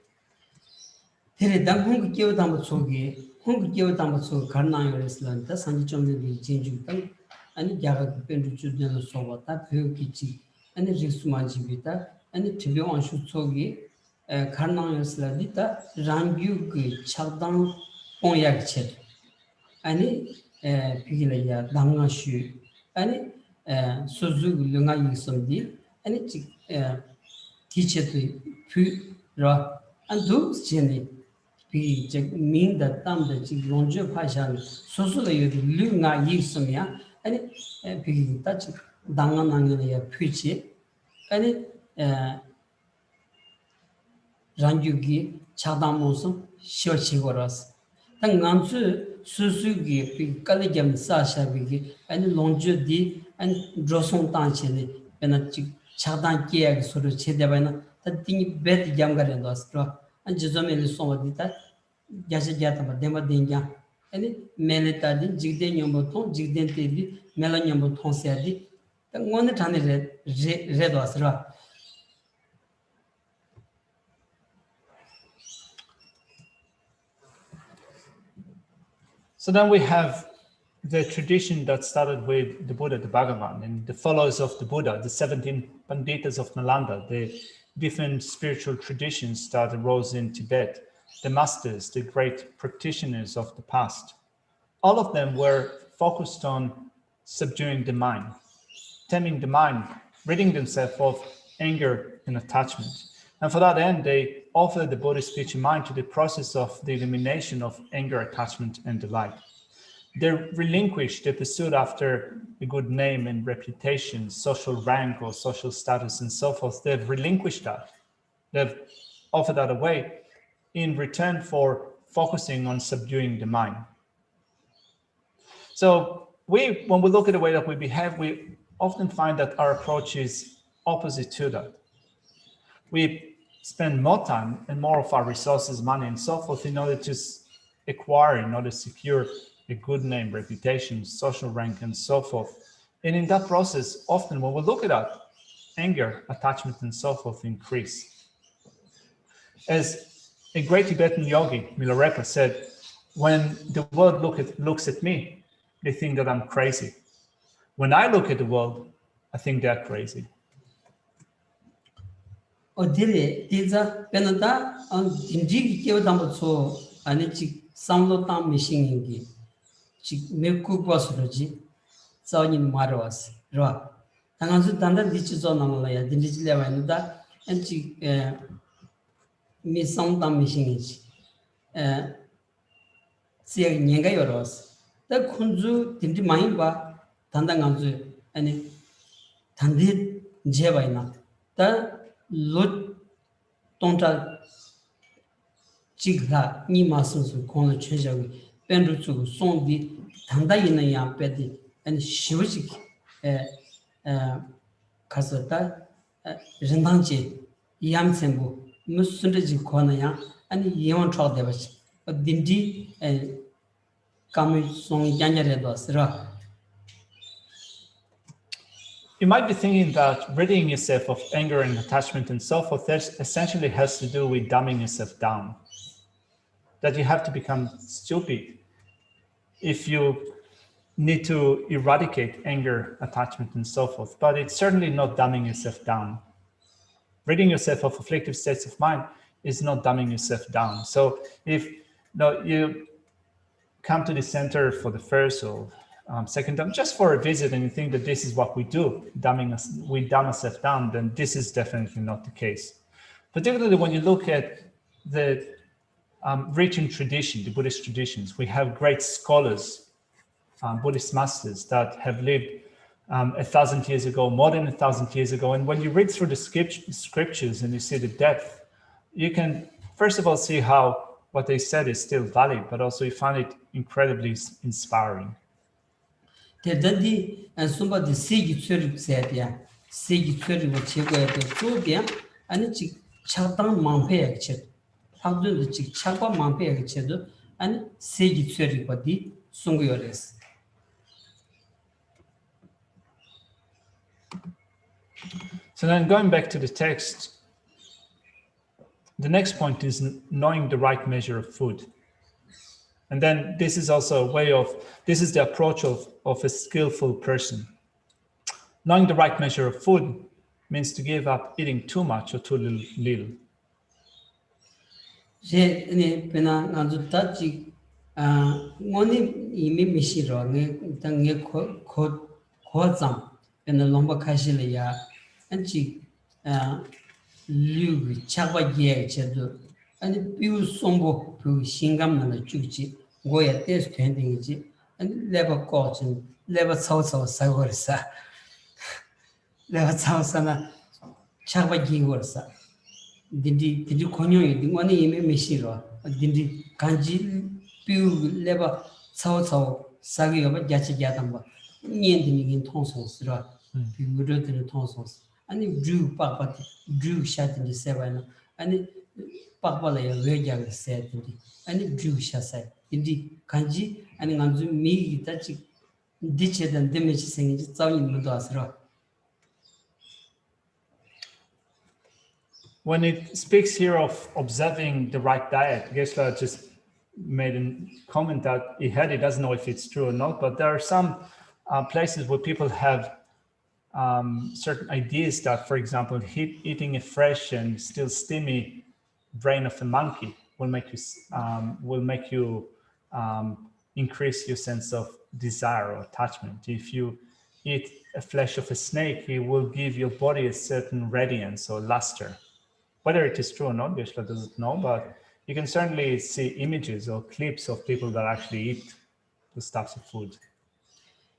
And to be on Shutsogi, Karnangaslavita, Rangu Chaldang Ponyak Chet, Any Pigilaya, Dangashu, any Suzu Lunga Yusumdi, any teacher to Pura, and those Jenny mean that Tam the Lonjo Pashan, Susula Lunga Yusumia, any Piggy touch Dangananglia Puchi, any Ranjugi Chadamusum Shochigoras. Tangansu Susugi, Kaligam Sasha Vigi, and Lonjo di and Droson Tanchili, and Chadan Kiag sort of Chedavana, that thing bet younger and Lastra, and Josomel Somadita, Yasajatama, Demadinga, and Melitadi, Jigden Yamboton, Jigden Tedi, Melanyamboton Sadi, and one time red was ra. So then we have the tradition that started with the Buddha, the Bhagavan, and the followers of the Buddha, the 17 Panditas of Nalanda, the different spiritual traditions that arose in Tibet, the masters, the great practitioners of the past. All of them were focused on subduing the mind, taming the mind, ridding themselves of anger and attachment. And for that end, they offered the Buddhist speech and mind to the process of the elimination of anger, attachment, and the like. they relinquish the pursuit after a good name and reputation, social rank or social status and so forth. They've relinquished that. They've offered that away in return for focusing on subduing the mind. So when we look at the way that we behave, we often find that our approach is opposite to that. We spend more time and more of our resources, money and so forth in order to acquire, in order to secure a good name, reputation, social rank and so forth. And in that process, often when we look at that, anger, attachment and so forth increase. As a great Tibetan yogi, Milarepa, said, when the world looks at me, they think that I'm crazy. When I look at the world, I think they're crazy. 어디에 디자 베나다 인지 기어담도 아니 지 삼로담 미싱인기 지 메쿠바스로지 자원인 마르와스 라 당한수 단단 디치조 나물라야 딘디질레와는다 엔지 미성담 미싱이지 지역 년가 여러스 다 군주 딘디 많이 봐 단단한주 아니 단디 제바이나 다 lut tonta chigla ni masunsu kona chhenjawi penru chu songdi thanda ina ya pedi and shivji kasata rindangje yamsembu musundeji kona ya and yewan chao debachi dindi kamu song yanyare dosra. You might be thinking that ridding yourself of anger and attachment and so forth, that essentially has to do with dumbing yourself down. That you have to become stupid if you need to eradicate anger, attachment, and so forth. But it's certainly not dumbing yourself down. Ridding yourself of afflictive states of mind is not dumbing yourself down. So if you come to the center for the first or second time, just for a visit, and you think that this is what we do, we dumb ourselves down, then this is definitely not the case. Particularly when you look at the reaching tradition, the Buddhist traditions, we have great scholars, Buddhist masters that have lived 1,000 years ago, more than 1,000 years ago. And when you read through the scriptures and you see the depth, you can, first of all, see how what they said is still valid, but also you find it incredibly inspiring. 대단히 somebody 세기 처리 세야 세기 처리고 제거해야 돼 조디야 아니 지 차당 망패야 치 하도 지 차과 망패야 치도 아니 세기 처리고디 송고요레스. So then going back to the text, the next point is knowing the right measure of food. And then this is also a way of, this is the approach of a skillful person. Knowing the right measure of food means to give up eating too much or too little. 제 pena ngazu tachi ngoni imi mishiro nge tange ko zam pena lomba khashile ya anchi liu chagwa ye chedo ani piu sombo piu singam na chuchi goya test tending ji ani leba coaching leba sao sagorsa leba sao sana chagwa ye gorsa dindi konyo yi ngoni imi mishiro dindi kanji piu leba sao sagi yoba jachi jatamba nyendi ni thonsong sira piu rodene thonsong ani drew papa drew shot in the seven ani papa la ya set ani drew shasa indi kanji ani nganzu mi tachi diche dan damage sing zawi mudo asra. When it speaks here of observing the right diet, Geshe just made a comment that he doesn't know if it's true or not, but there are some places where people have certain ideas that, for example, eating a fresh and still steamy brain of a monkey will make you increase your sense of desire or attachment. If you eat a flesh of a snake, it will give your body a certain radiance or luster. Whether it is true or not, Geshe doesn't know, but you can certainly see images or clips of people that actually eat the stuffs of food.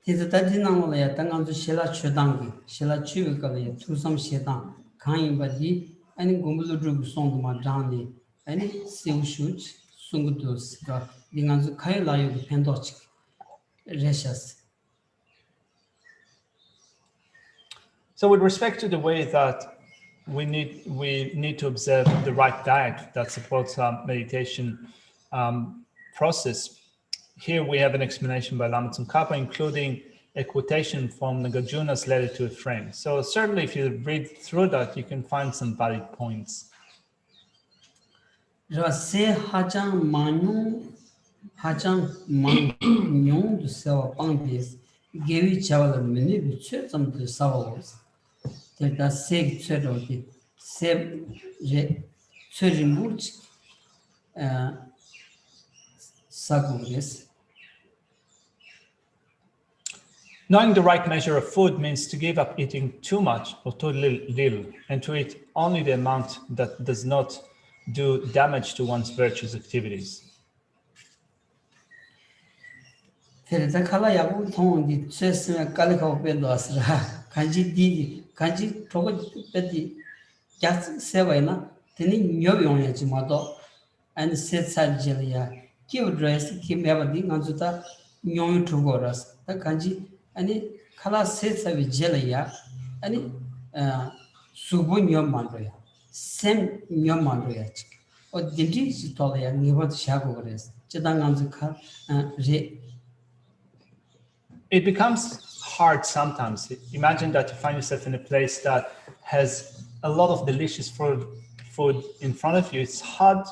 Tita Tadinang Laya Tanganzu Shela Chudangi, Shela Chivika, Tusam Shetan, Kain Badi, any Gumbulu Song Madani, any Siushuch, Sungudus, Dinganzu Kaila Pendochik, Reshas. So with respect to the way that we need to observe the right diet that supports our meditation process, here we have an explanation by Lama Tsongkhapa, including a quotation from Nagarjuna's letter to a friend. So certainly if you read through that, you can find some valid points. Rase Hajang Manyong to sell Pangis, gave each other many with some to Savos. That save Tsedoti, save Tsedimburg Saguris. Knowing the right measure of food means to give up eating too much or too little, and to eat only the amount that does not do damage to one's virtuous activities. The color Yabu Tong, the chess calico windows, Kanji Didi, Kanji Togo Betty, just Sevena, Tening Yoyon Yajimoto, and said Sajilia, give dress, keep everything Anzuta, Yon Tugoras, the Kanji, any color sets of Jelia, any Subun Yomandria, same Yomandria, or Didi Tolia, never Shagores, Jedanganzuka, Re. It becomes hard sometimes. Imagine that you find yourself in a place that has a lot of delicious food in front of you. It's hard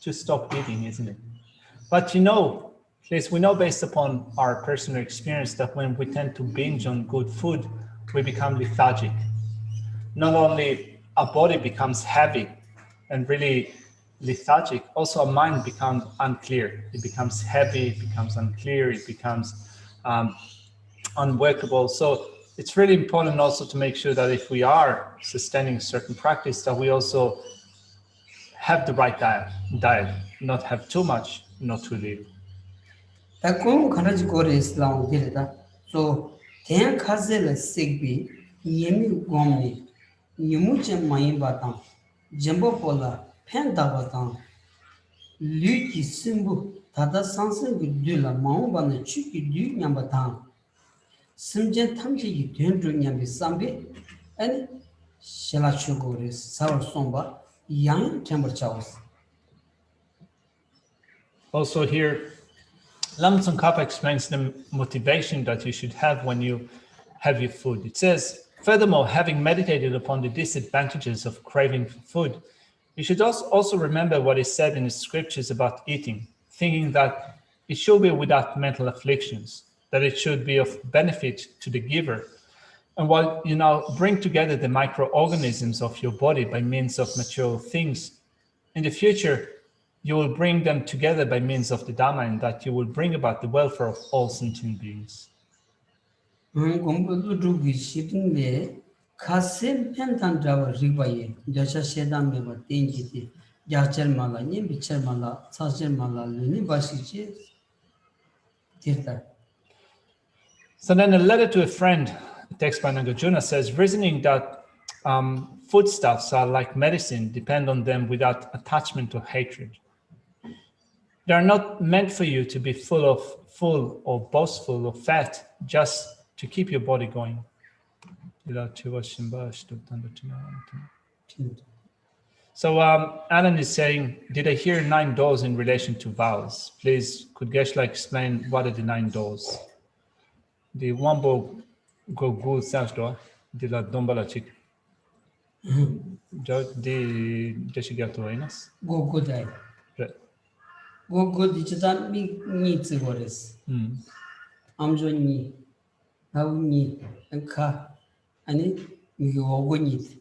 to stop eating, isn't it? But you know, at least we know based upon our personal experience that when we tend to binge on good food, we become lethargic. Not only our body becomes heavy and really lethargic, also our mind becomes unclear. It becomes heavy, it becomes unclear, it becomes unworkable. So it's really important also to make sure that if we are sustaining a certain practice, that we also have the right diet, not have too much, not too little. So, ten Kazela Sigby, Yemi Gomni, Yumucha Mayimbatam, Jumbo Pola, Pentabatam, Luki Simbu, Tata Sansan with Dula, Maumban, Chuki Du Yambatam, Simjan Tamji, Dundru Yambi Sambi, and Shelachugoris, Sour Somba, Young Temper Chows. Also here, Lama Tsongkhapa explains the motivation that you should have when you have your food. It says, furthermore, having meditated upon the disadvantages of craving for food, you should also remember what is said in the scriptures about eating, thinking that it should be without mental afflictions, that it should be of benefit to the giver. And while you now bring together the microorganisms of your body by means of material things, in the future, you will bring them together by means of the Dhamma, and that you will bring about the welfare of all sentient beings. Kasim Pentan Java Ribaye, Jasha Shedan Meva Tingiti, Jachel Mala, Nimbichel Mala, Sachel Mala, Lunibashi, Tirta. So then a letter to a friend, a text by Nagarjuna says, reasoning that foodstuffs are like medicine, depend on them without attachment or hatred. They are not meant for you to be full or boastful or fat, just to keep your body going. So Alan is saying, did I hear 9 doors in relation to vows? Please, could Geshe explain what are the 9 doors? The Wambo go good sash door, de la dombala chick. De Jeshigatoinas. Go good. Go good, Dichitan needs what is. Amjoni, Nauni, and Ka, and you go need.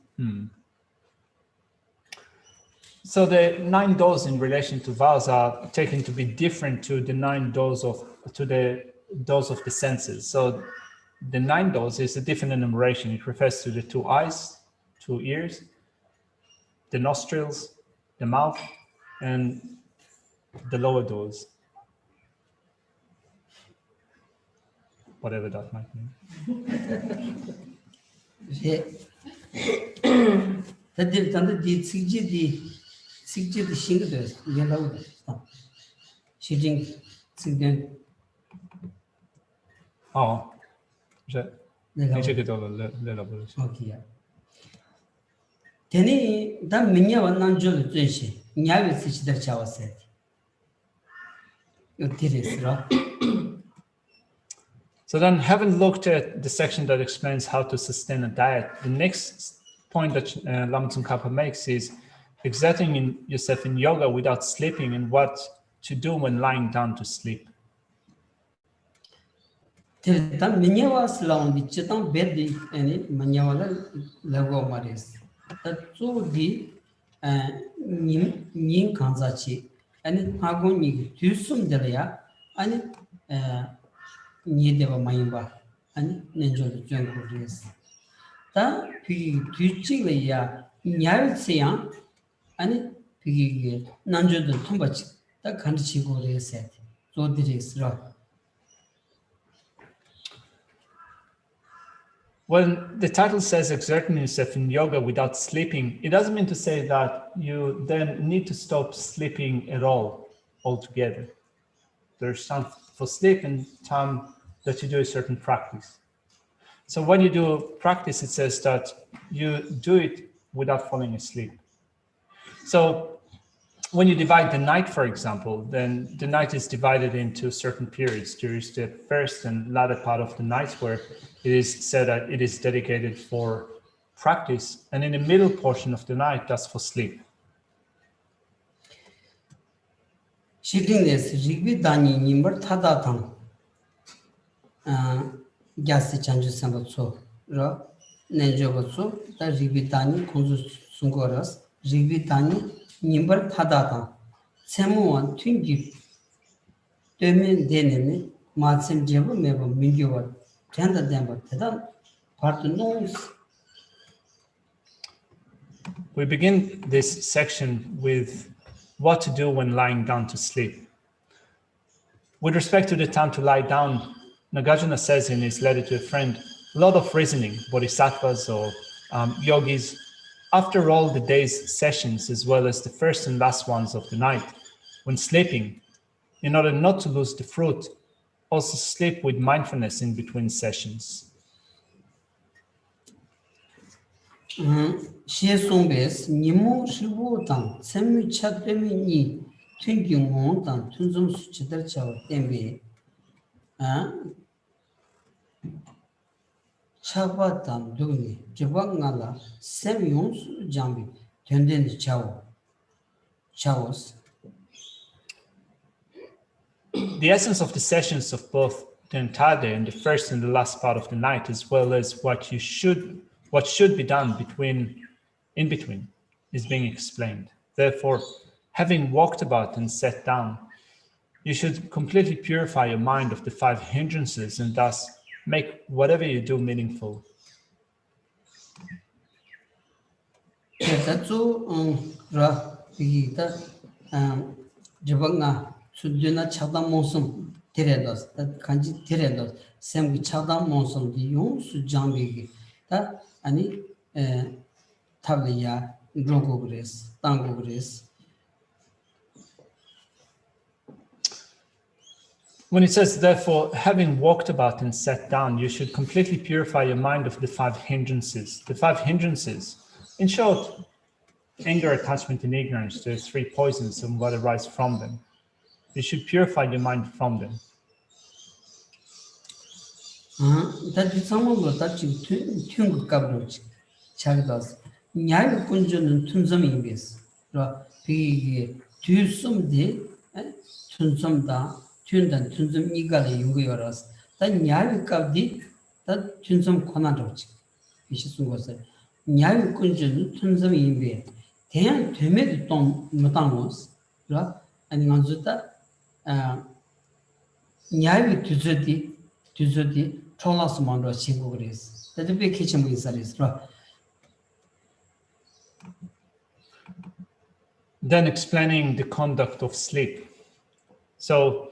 So the 9 doors in relation to vows are taken to be different to the 9 doors of the senses. So the 9 doors is a different enumeration. It refers to the 2 eyes, 2 ears, the nostrils, the mouth, and the lower doors. whatever that might mean. 다들 단데 디 식지디 싱거들 연락을 했어. 시징 식된 이제 내가 오케이. 되니 다 민야 완난 줄 뜻이 냐위 쓰시다 차왔어요. So then, having looked at the section that explains how to sustain a diet, the next point that Lamrim Kappa makes is exerting yourself in yoga without sleeping and what to do when lying down to sleep. 일단 민야와슬라운 비치당 베디 아니 민야와라 라고 말했어. 저기 님 간자치 아니 하고니 뒤숨들이야 아니 니데바 마이바 아니 nenjo도 전고리스 다 비 뒤치려야 냐르세야 아니 비게 난조도 통바치 다 간치고 그래서 조디리스라. When the title says exerting yourself in yoga without sleeping, it doesn't mean to say that you then need to stop sleeping at all altogether. There's time for sleep and time that you do a certain practice. So when you do practice, it says that you do it without falling asleep. So when you divide the night, for example, then the night is divided into certain periods. There is the first and latter part of the night where it is said that it is dedicated for practice, and in the middle portion of the night, that's for sleep. 시딩데스 리비 다니 님버 타다당 야스 찬주 삼버초 라 nenjobatsu 다 리비 다니 콘주 순거라스 리비 다니 님버 타다당 세무원 튕기 되면 되는 마침 제부 매버 민교와 텐다 덴버 대단 파트너스. We begin this section with what to do when lying down to sleep. With respect to the time to lie down, Nagarjuna says in his letter to a friend, a lot of reasoning, bodhisattvas or yogis, after all the day's sessions, as well as the first and last ones of the night, when sleeping, in order not to lose the fruit, also sleep with mindfulness in between sessions. 시에송베스 니모 실부당 세미차 때문에 튕기몽당 튼좀 수치들 차와 때문에 차바담 두니 제방나라 세미용수 장비 된된 차오스. The essence of the sessions of both the entire day and the first and the last part of the night, as well as what should be done in between, is being explained. Therefore, having walked about and sat down, you should completely purify your mind of the 5 hindrances and thus make whatever you do meaningful. 수준나 차단 모습 데려다스 간지 데려다 샘기 차단 모습이 용수 장비기 다 아니 타블이야 로고 그레스 땅고 그레스. When it says, therefore, having walked about and sat down, you should completely purify your mind of the 5 hindrances. The 5 hindrances, in short, anger, attachment, and ignorance, the 3 poisons and what arise from them. You should purify your mind from them. That is someone that you tune coverage. Chagdas. Nyai Kunjun Tunzami base. Pig to some day, Tunsum da, tuned and Tunzum eagerly Yunguras. That Nyai Kavdi, that Tunsum Konadoch. Which is was it. Nyai Kunjun Tunzami base. Then to make Tom Matamos, and Manzuta. 냐위 뒤저디 촐라스만로 친구 그랬어. 대대비 키친 뭐 있어리스라. Then explaining the conduct of sleep. So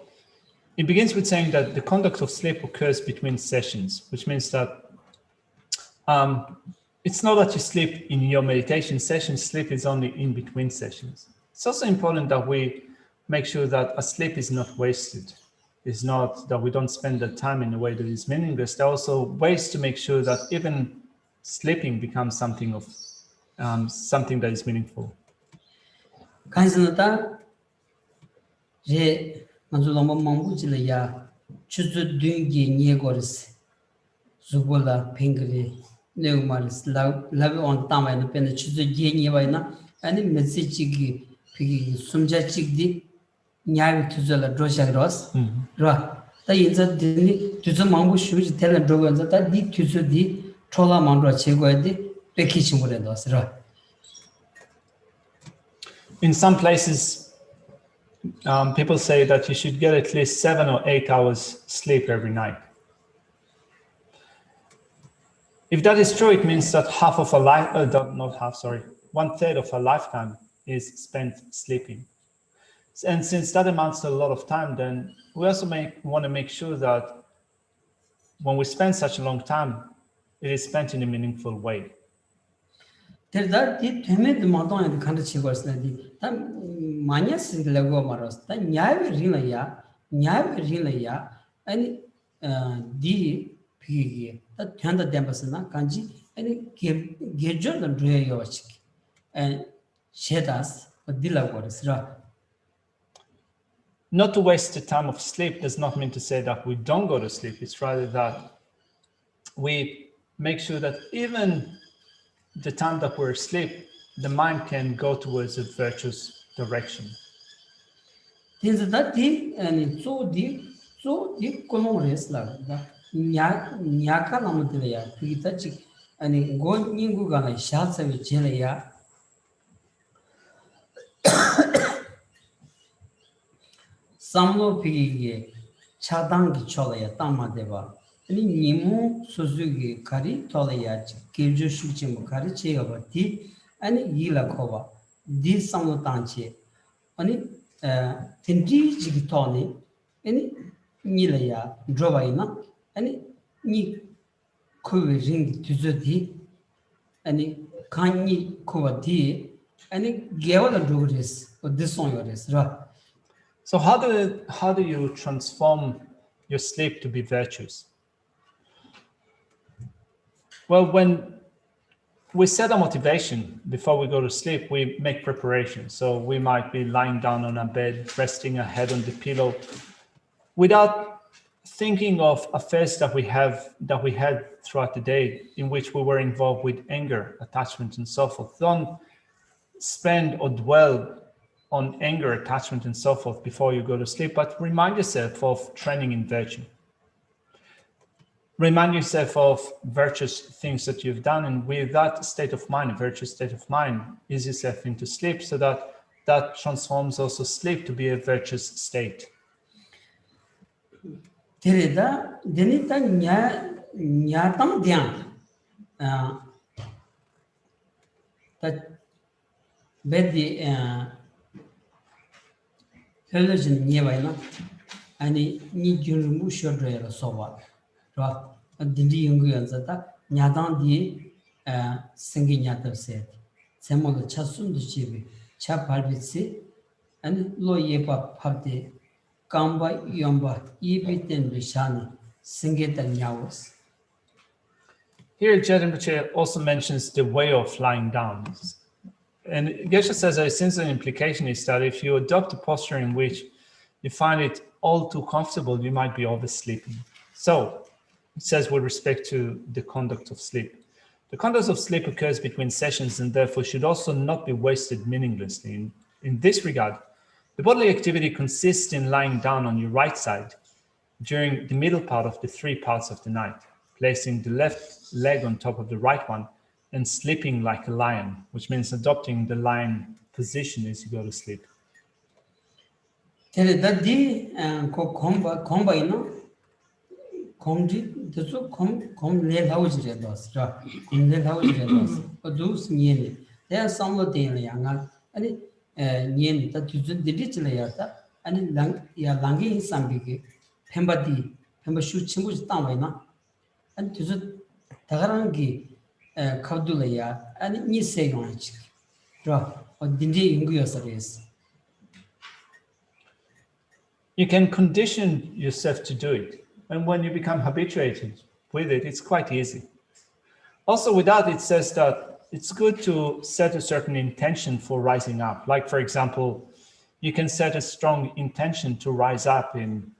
it begins with saying that the conduct of sleep occurs between sessions, which means that it's not that you sleep in your meditation session, sleep is only in between sessions. It's also important that we make sure that a sleep is not wasted. It's not that we don't spend the time in a way that is meaningless. There are also ways to make sure that even sleeping becomes something of something that is meaningful. 간선다 제 먼저 너무 망부질이야 추주 등기 니에고르스 주볼라 팽그리 네우마르스 라비 온 타마이나 펜 추주 기니바이나 아니 메시지기 비기 숨자직디 냐비 투절라 드로샤그로스 라 인자 디니 투저 망부 슈지 텔라 드로건자 다디 투저디 촐라 망드로 체고야디 베키치무레도스 라 In some places, people say that you should get at least 7 or 8 hours sleep every night. If that is true, it means that half of a life, not half, sorry, 1/3 of a lifetime is spent sleeping. And since that amounts to a lot of time, then we also want to make sure that when we spend such a long time, it is spent in a meaningful way. That the timid Madon and the country was that Manias Lego Maros, that Nyavi Rilaya, and D. P. that Tanda Dembasana, Kanji, and give Jordan Dreyochik and Shedas, but Dilla was ra. Not to waste the time of sleep does not mean to say that we don't go to sleep. It's rather that we make sure that even the time that we're asleep, the mind can go towards a virtuous direction. Things that deep and so deep colores like that. Nyaka Lamutia, Pitachi, and go Ningugana, shots of Chileya. Samlo Pigi, Chadangi Cholaya, Tamadeva. Nimu Suzuki Kari Tolayach, Kirju Shuchim Kari Cheavati, and Yila Kova, this Samutanche, only Tindi Jigitoni, any Nilaya, Drovaina, any Ni Kuvi Ring Tuzoti, any Kani Kovati, any Gavada Duris, or this on yours. So how do you transform your sleep to be virtuous? Well, when we set a motivation before we go to sleep, we make preparation. So we might be lying down on a bed, resting our head on the pillow, without thinking of affairs that we had throughout the day in which we were involved with anger, attachment, and so forth. Don't spend or dwell on anger, attachment, and so forth before you go to sleep, but remind yourself of training in virtue. Remind yourself of virtuous things that you've done, and with that state of mind, a virtuous state of mind, ease yourself into sleep so that transforms also sleep to be a virtuous state. Tereda, Denita Nyatam Dian. That Betty religion Nivaina, and ni Junu Shodra Sova. Dindi Yunguanzata, Nyadan di singing Yata said. Semol Chasum the Chibi, Chapalvitsi, and Loyepa Party, Kamba Yomba, Ibit and Vishani, Singit and Yawas. Here, Jedinbache also mentions the way of lying down. And Geshe says that since an implication is that if you adopt a posture in which you find it all too comfortable, you might be oversleeping. So, it says with respect to the conduct of sleep. The conduct of sleep occurs between sessions and therefore should also not be wasted meaninglessly. In this regard, the bodily activity consists in lying down on your right side during the middle part of the 3 parts of the night, placing the left leg on top of the right one and sleeping like a lion, which means adopting the lion position as you go to sleep. Comdi, the so come lay house redos, in the house redos, or those nieni. There are some of the young and nieni that you did the little yata, and lang ya langi in some big 펜바디 펜바슈 친구지 땅와이나 아니 그래서 다가라는 게 카드라야 아니 니세용하지 그럼 어딘지 연구였어요. You can condition yourself to do it. And when you become habituated with it, it's quite easy. Also with that, it says that it's good to set a certain intention for rising up. Like, for example, you can set a strong intention to rise up in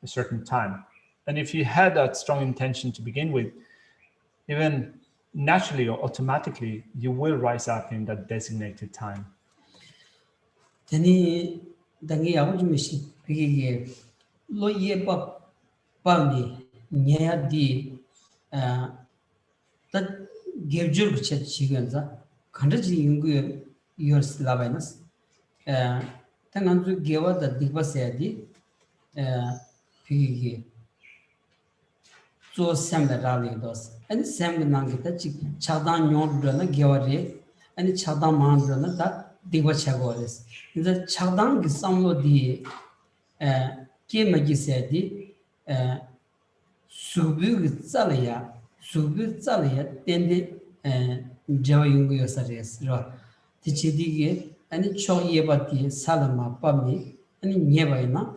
a certain time. And if you had that strong intention to begin with, even naturally or automatically, you will rise up in that designated time. Then dangi abuji mishi pigi lo ye ba ni nya di that gevjur chet chiganza khandaji yungu yours lavainas tanganzu geva da digba sayadi pigi so sam da rali dos and sam nangita chi chadan nyon na gewari and chadan man na da digba chagores the chadan gisamlo di ke magi sayadi subu zalaya tende jawa yungu yosares ro tichidige ani cho yebati salama pami ani nyebaina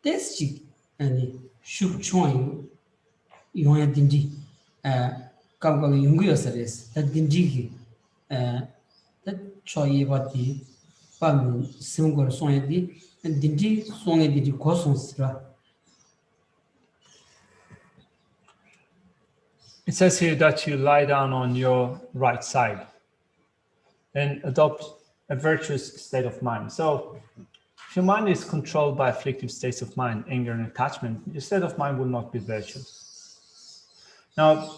teschi ani shukchon yoya dindi kamga yungu yosares ta dindi ta cho yebati pami simgor sonyedi dindi sonyedi kosonsra. It says here that you lie down on your right side and adopt a virtuous state of mind. So if your mind is controlled by afflictive states of mind, anger and attachment, your state of mind will not be virtuous. Now,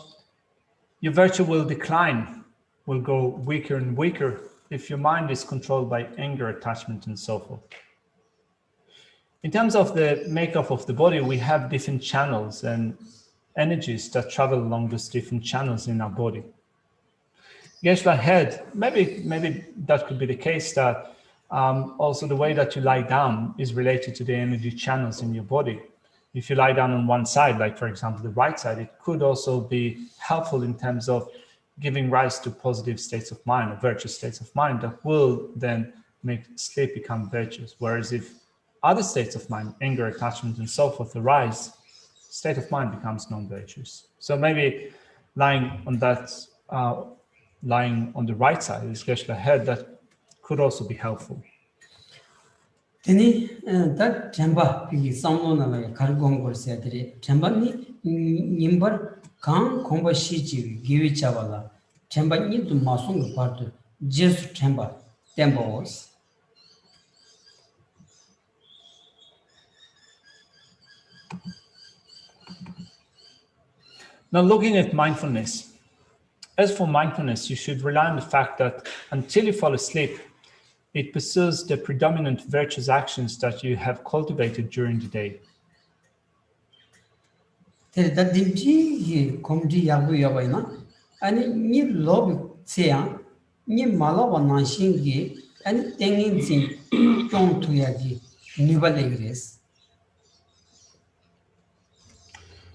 your virtue will decline, will go weaker and weaker if your mind is controlled by anger, attachment, and so forth. In terms of the makeup of the body, we have different channels and energies that travel along those different channels in our body. Geshe head, maybe that could be the case that also the way that you lie down is related to the energy channels in your body. If you lie down on one side, like for example the right side, it could also be helpful in terms of giving rise to positive states of mind or virtuous states of mind that will then make sleep become virtuous. Whereas if other states of mind, anger, attachment, and so forth arise, state of mind becomes non-virtuous. So maybe lying on the right side, especially head, that could also be helpful. Teni that temba pigi samno na la kargong gor se adire temba ni nimbar kan komba shiji givi chavala temba ni tu masung partu jesu temba was. Now looking at mindfulness. As for mindfulness, you should rely on the fact that until you fall asleep, it pursues the predominant virtuous actions that you have cultivated during the day. That dinji komdi yabu yabaina and ni lob seang ni malawa nanshingi and tengin sing chong to yagi nibalegres.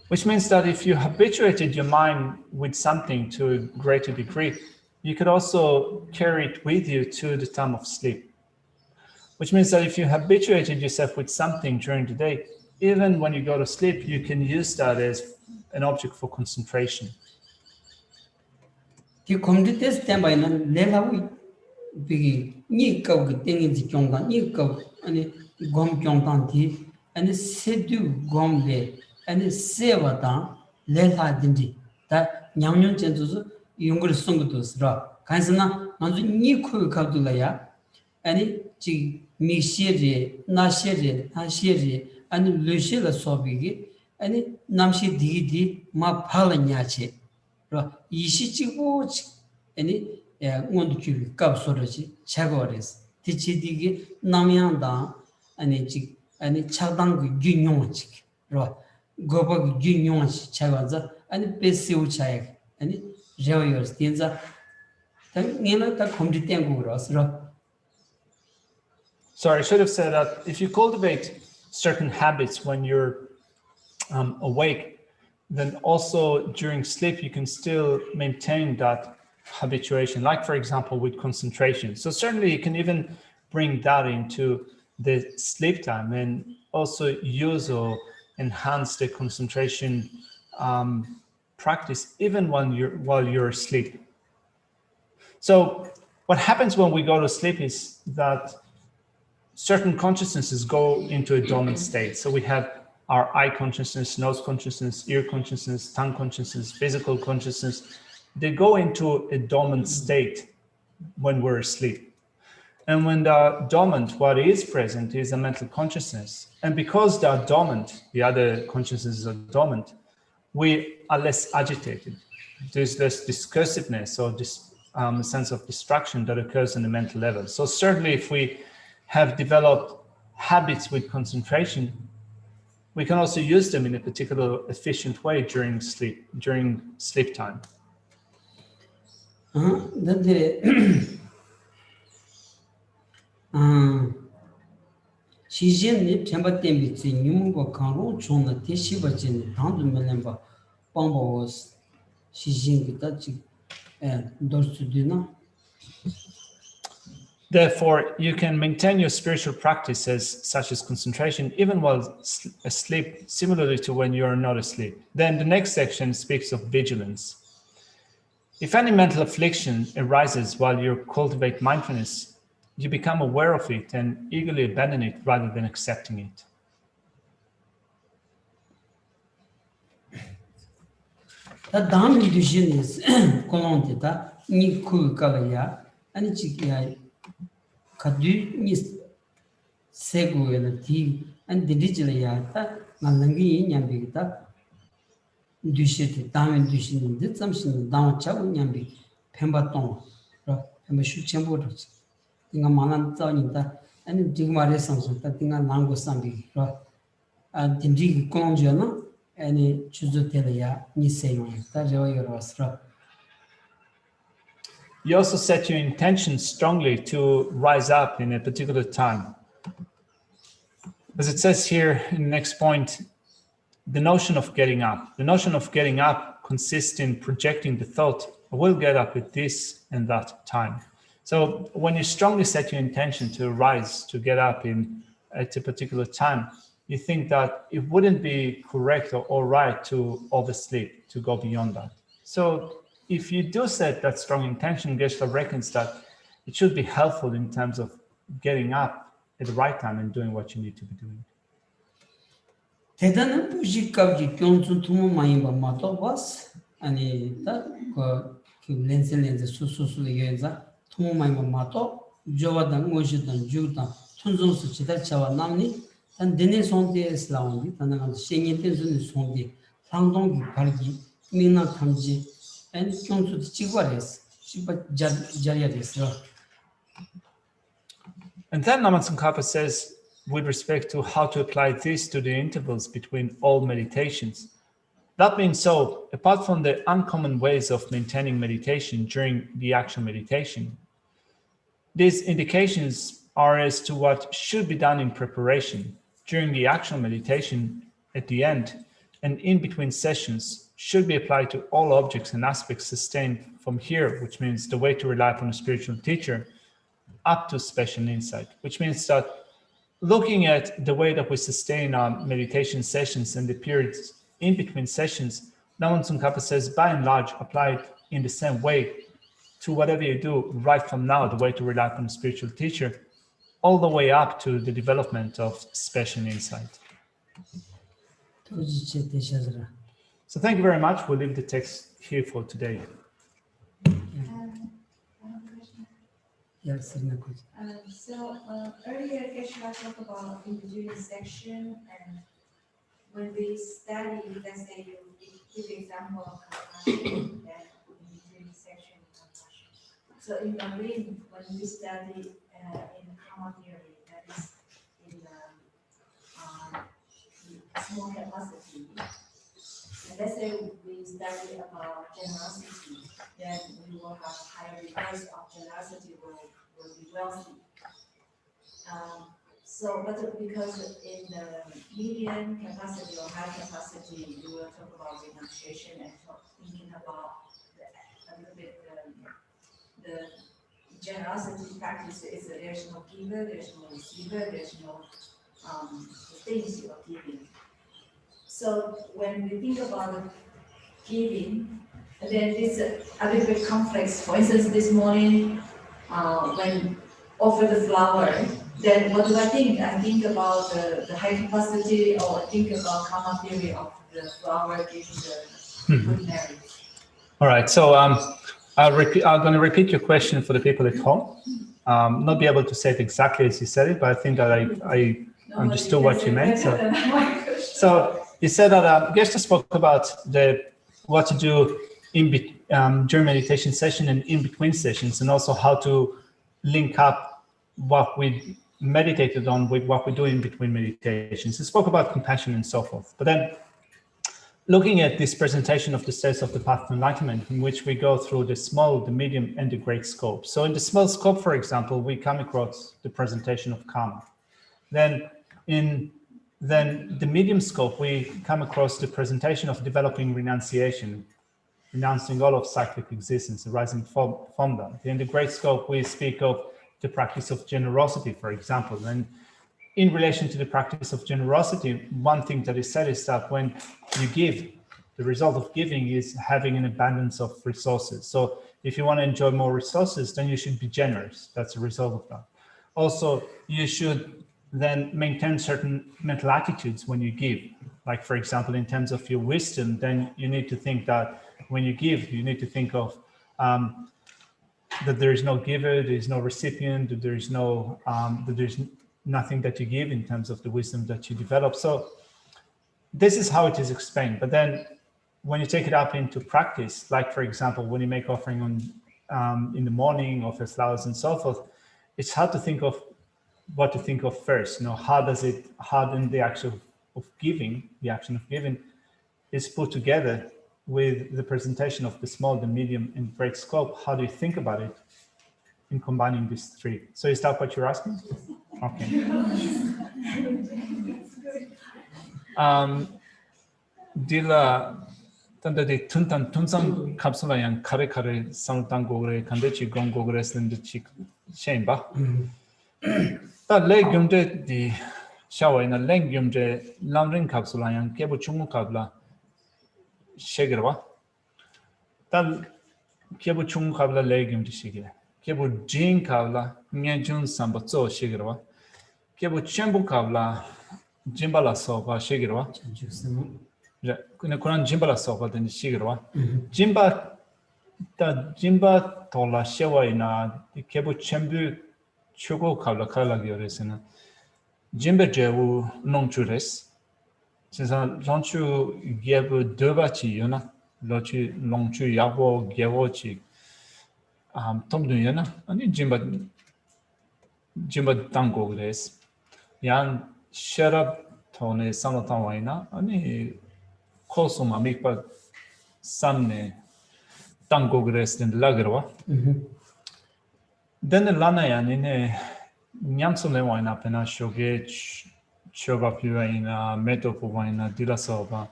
Which means that if you habituated your mind with something to a greater degree, you could also carry it with you to the time of sleep. Which means that if you habituated yourself with something during the day, even when you go to sleep, you can use that as an object for concentration. The communities temba in Lelawi bigi ni kau getting the jonga ni kau and gom jonganti and sedu gombe and sevata lela dindi that nyamyon chentus yungur sungutus ra kansana nanzu ni ku kabdulaya and chi mi shere na shere and lushela sobigi and namshi di ma palanyache ra ishi chigo any ngondu kab soroji chagores tichidigi namyanda and chadang gynyonchik ra Gobag Gynyonch Chavaza and Bessiu Chag and Javiers Tinza Nina Comditenguros. Sorry, I should have said that if you cultivate certain habits when you're awake, then also during sleep, you can still maintain that habituation, like for example, with concentration. So certainly you can even bring that into the sleep time and also use or enhance the concentration practice even while you're asleep. So what happens when we go to sleep is that certain consciousnesses go into a dormant state. So we have our eye consciousness, nose consciousness, ear consciousness, tongue consciousness, physical consciousness. They go into a dormant state when we're asleep. And when they're dormant, what is present is a mental consciousness. And because they're dormant, the other consciousnesses are dormant, we are less agitated. There's less discursiveness or this sense of distraction that occurs on the mental level. So certainly if we have developed habits with concentration, we can also use them in a particular efficient way during sleep time. 시즌이 템바 템비지 뉴무고 강로 존나 대시버진 당도 mellemba pomboos 시즌이 다지 dorsu드나. Therefore, you can maintain your spiritual practices, such as concentration, even while asleep, similarly to when you are not asleep. Then the next section speaks of vigilance. If any mental affliction arises while you cultivate mindfulness, you become aware of it and eagerly abandon it rather than accepting it. 다 다음이 두시는 콜론데다 니 쿠가야 아니 지기야 가두 니 세고에는 디 안디 디질이야다 만능이 냠비다 두시티 다음에 두시는데 잠시는 다음 차고 냠비 펜바똥 펜바 슈첨보로 인가 만한 자니다 아니 지금 말했었어 다 난고 삼비 아 딘지 콜론지나 아니 주저텔이야 니세요 다저요로스라. You also set your intention strongly to rise up in a particular time. As it says here in the next point, the notion of getting up. The notion of getting up consists in projecting the thought, I will get up at this and that time. So when you strongly set your intention to rise, to get up at a particular time, you think that it wouldn't be correct or right to oversleep, to go beyond that. So if you do set that strong intention, Geshe reckons that it should be helpful in terms of getting up at the right time and doing what you need to be doing. 대단한 부식값이 경준 투모 많이 봐도 봤 아니 다그 렌즈 수수수 얘기해서 투모 많이 봐도 저와단 뭐시든 주다 촌존수 지달차와 남니 단 데네 손데스 라운디 단한 생인된 손디 상동기 발기 미나 탐지 엔 경수 지과레스 시바 자리아데스. And then Lama Tsongkhapa says, with respect to how to apply this to the intervals between all meditations. That being so, apart from the uncommon ways of maintaining meditation during the actual meditation, these indications are as to what should be done in preparation during the actual meditation, at the end, and in between sessions should be applied to all objects and aspects sustained from here, which means the way to rely upon a spiritual teacher, up to special insight, which means that looking at the way that we sustain our meditation sessions and the periods in between sessions, Lama Tsongkhapa says, by and large, apply it in the same way to whatever you do right from now, the way to rely upon a spiritual teacher, all the way up to the development of special insight. So thank you very much. We'll leave the text here for today. Yes, earlier Geshe talked about in between section, and when we study, let's say you give the example of compassion, then in between section compassion. So in Lamrim, when we study in karma theory, that is in small capacity, and let's say we study about generosity, then we will have higher reverse of generosity will be wealthy. So, but because in the medium capacity or high capacity, you will talk about renunciation and thinking about a little bit the generosity practice is that there's no giver, there's no receiver, there's no things you are giving. So when we think about giving, then it's a little bit complex. For instance, this morning, when offer the flower, then what do I think? I think about the high capacity, or I think about karma theory of the flower giving the good merit. All right, so I'm going to repeat your question for the people at home. Not be able to say it exactly as you said it, but I think that I understood what you meant. So you said that Geshe spoke about what to do during meditation session and in between sessions, and also how to link up what we meditated on with what we do in between meditations. He spoke about compassion and so forth. But then looking at this presentation of the states of the path to enlightenment, in which we go through the small, the medium, and the great scope. So in the small scope, for example, we come across the presentation of karma. Then in the medium scope, we come across the presentation of developing renunciation, renouncing all of cyclic existence arising from that. In the great scope, we speak of the practice of generosity, for example. And in relation to the practice of generosity, one thing that is said is that when you give, the result of giving is having an abundance of resources. So if you want to enjoy more resources, then you should be generous. That's a result of that. Also, you should then maintain certain mental attitudes when you give. Like, for example, in terms of your wisdom, then you need to think that when you give, you need to think of that there is no giver, there is no recipient, that there is no, that there's nothing that you give in terms of the wisdom that you develop. So this is how it is explained. But then when you take it up into practice, like, for example, when you make offering on in the morning, offer flowers and so forth, it's hard to think of what to think of first. You know, how then the action of giving, the action of giving is put together with the presentation of the small, the medium, and great scope. How do you think about it in combining these three? So is that what you're asking? Okay. Dila tanda de tunsan kapsula yang kare sanutan gogre kandechi gong gogre sendechi shemba. Ta le gyumde di shawa ina leng gyumde lamrim kapsula yang kebo chungu kabla shegerwa. Ta kebo chungu kabla le gyumde shigere. Kebo jin kabla ngenjun samba zo shegerwa. Kebo chembu kabla jimbala soba shegerwa. 그냥 그런 짐바라 소거든 시기로와 짐바 돌라 쉐와이나 케부 쳔부 추고 칼라칼라기 어레스나 짐베 제우 농추레스 진짜 런추 게부 더바치 요나 로치 농추 야보 게워치 톰도요나 아니 짐바 땅고 그레스 양 셔럽 돈에 상노탄 와이나 아니 코스마 미파 산네 땅고 그레스는 라그와 then lana nene nyamsole waina pena shoge choba piwaina meto puwaina dilasoba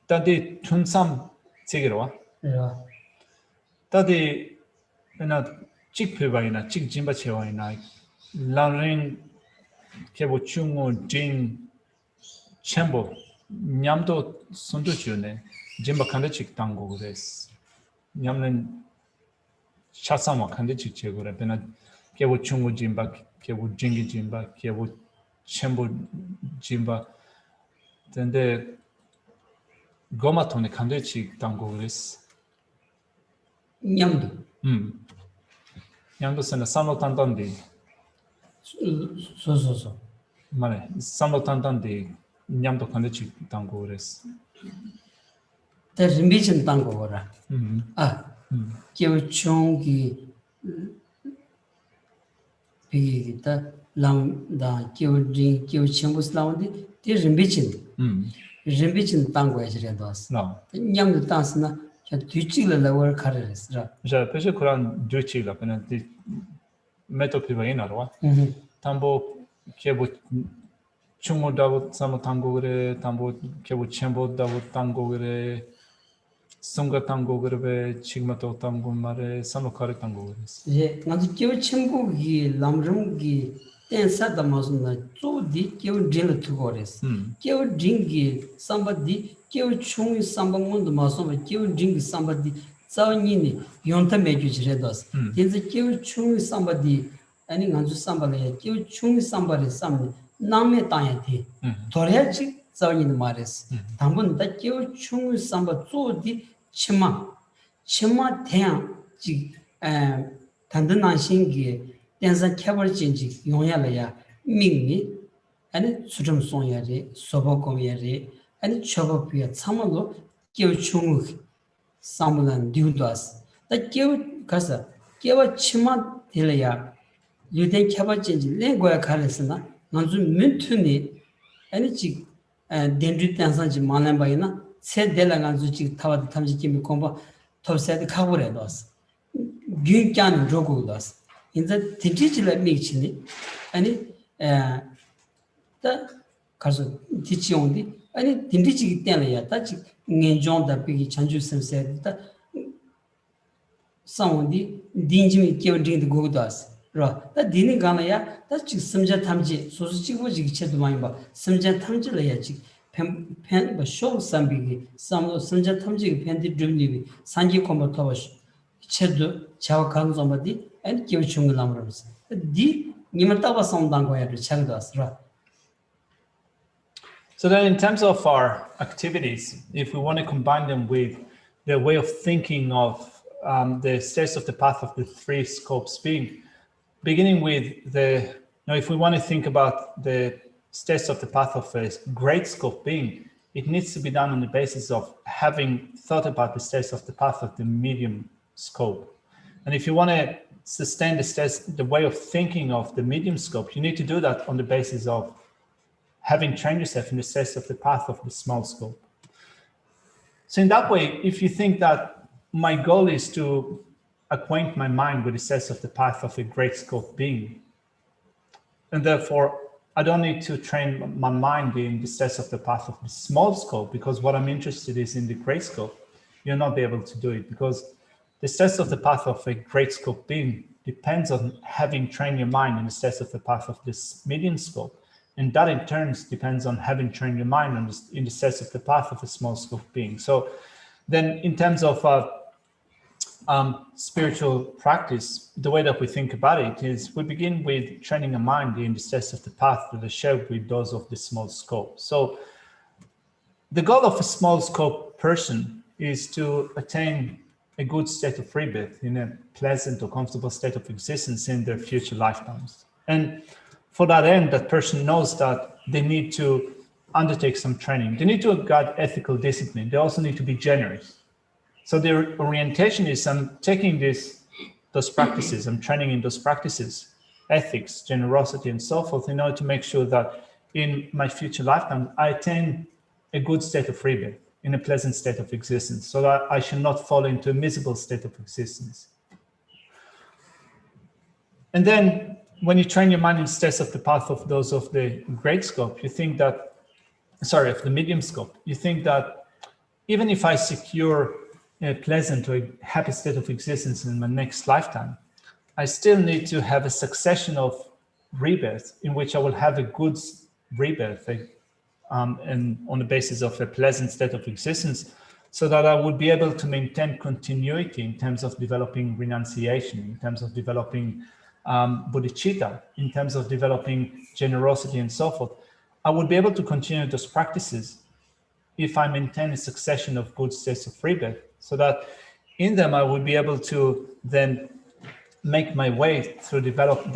tadi tunsam tsigerwa tadi pena chik piwaina chik jimba chewaina lamrim kebo chungo jin chembo nyam도 손도 주네 짐바 칸데직 당고 그랬어 냠는 샤사마 칸데직 제거래 배나 개보 중고 짐바 개보 징기 짐바 개보 쳔보 짐바 근데 고마토네 칸데직 당고 그랬어 냠도 냠도 선에 산로 탄단디 소소소 말해 산로 탄단디 냠도 칸데치 당고 그랬어. 때 림비진 당고 거라. 교총기 비기다 람다 교진 교침부스 나온데 때 림비진 당고 해지려도스. 냠도 당스나 저 뒤치를 월 카르스라. 자, 그래서 그런 뒤치가 그냥 메토피바이나로. 담보 kebu chumu dabu samu tangogre, tambo kebu chembo dabu tangogre, sunga tangogre, chigmato tangomare, samukari tangogre. 예, 나도 교 친구기 람름기 댄사다 마스나 쪼디 교 딜 투고레스. 교 딩기 somebody 교 충이 sam방문도 마소마 교 딩기 somebody 자니니 용타 메주지레도스. 이제 교 충이 somebody 아니 간주 sam발에 교 충이 somebody 삼 남에 땅에티. 도래지 자니니 마레스. 당분다 교 충이 sam바 쪼디 치마 태양 지 단단한신기 댄서 캐버진지 용야라야 민미 아니 수점 송야리 소보공야리 아니 초보피야 참을로 교충 삼물한 듀도스 다교 가서 교와 치마 딜야 유대 캐버진지 랭고야 가르스나 난주 민투니 아니 지 덴드 댄서지 만남바이나 세 델랑한주 지 타와 탐지kim이 공부 톱세드 카보레도스 균can 조고도스 인자 디지털 미치니 아니 다 가서 디치온디 아니 딘디지 때문에야 다지 녜종다 비기 찬주선세다 사운디 딘지미 끼어딩도 고도스 라 디니 가나야 다지 심자 탐지 소수지고지 체도 많이 봐 심자 탐지를 해야지 펜 쇼 삼비기 삼로 심자 탐지 펜디 드림니 산지 콤버터 체도 자wak한 somebody and give chung lamrams di nimatawa somdangoya chagdasra. So then in terms of our activities, if we want to combine them with the way of thinking of the steps of the path of the three scopes beginning with if we want to think about the steps of the path of a great scope being, it needs to be done on the basis of having thought about the steps of the path of the medium scope. And if you want to sustain the way of thinking of the medium scope, you need to do that on the basis of having trained yourself in the steps of the path of the small scope. So in that way, if you think that my goal is to acquaint my mind with the steps of the path of a great scope being, and therefore I don't need to train my mind in the steps of the path of the small scope, because what I'm interested is in the great scope, you'll not be able to do it, because the steps of the path of a great scope being depends on having trained your mind in the steps of the path of this medium scope. And that in turn depends on having trained your mind in the steps of the path of a small scope being. So then in terms of spiritual practice, the way that we think about it is we begin with training a mind in the steps of the path that are shared with those of the small scope. So the goal of a small scope person is to attain a good state of rebirth, in a pleasant or comfortable state of existence in their future lifetimes. And for that end, that person knows that they need to undertake some training. They need to guard ethical discipline. They also need to be generous. So their orientation is, I'm taking those practices, I'm training in those practices, ethics, generosity, and so forth, in order to make sure that in my future lifetime, I attain a good state of rebirth, in a pleasant state of existence, so that I should not fall into a miserable state of existence. And then when you train your mind in steps of the path of those of the great scope, you think that, of the medium scope, you think that even if I secure a pleasant or a happy state of existence in my next lifetime, I still need to have a succession of rebirths in which I will have a good rebirth, and on the basis of a pleasant state of existence, so that I would be able to maintain continuity in terms of developing renunciation, in terms of developing bodhicitta, in terms of developing generosity and so forth. I would be able to continue those practices if I maintain a succession of good states of rebirth, so that in them I would be able to then make my way through the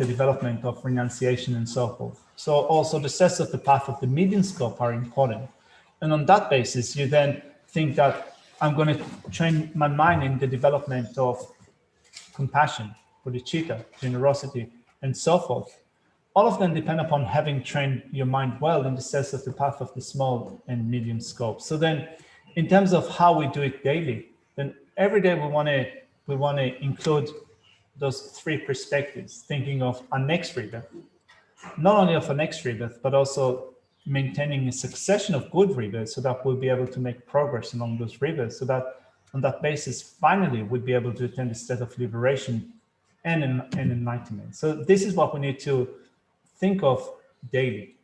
development of renunciation and so forth. So also the steps of the path of the medium scope are important. And on that basis, you then think that I'm going to train my mind in the development of compassion, bodhicitta, generosity, and so forth. All of them depend upon having trained your mind well in the steps of the path of the small and medium scope. So then in terms of how we do it daily, then every day we want to include those three perspectives, thinking of our next rebirth, not only of a next rebirth, but also maintaining a succession of good rebirths so that we'll be able to make progress along those rebirths, so that on that basis, finally, we'll be able to attain the state of liberation and enlightenment. So this is what we need to think of daily.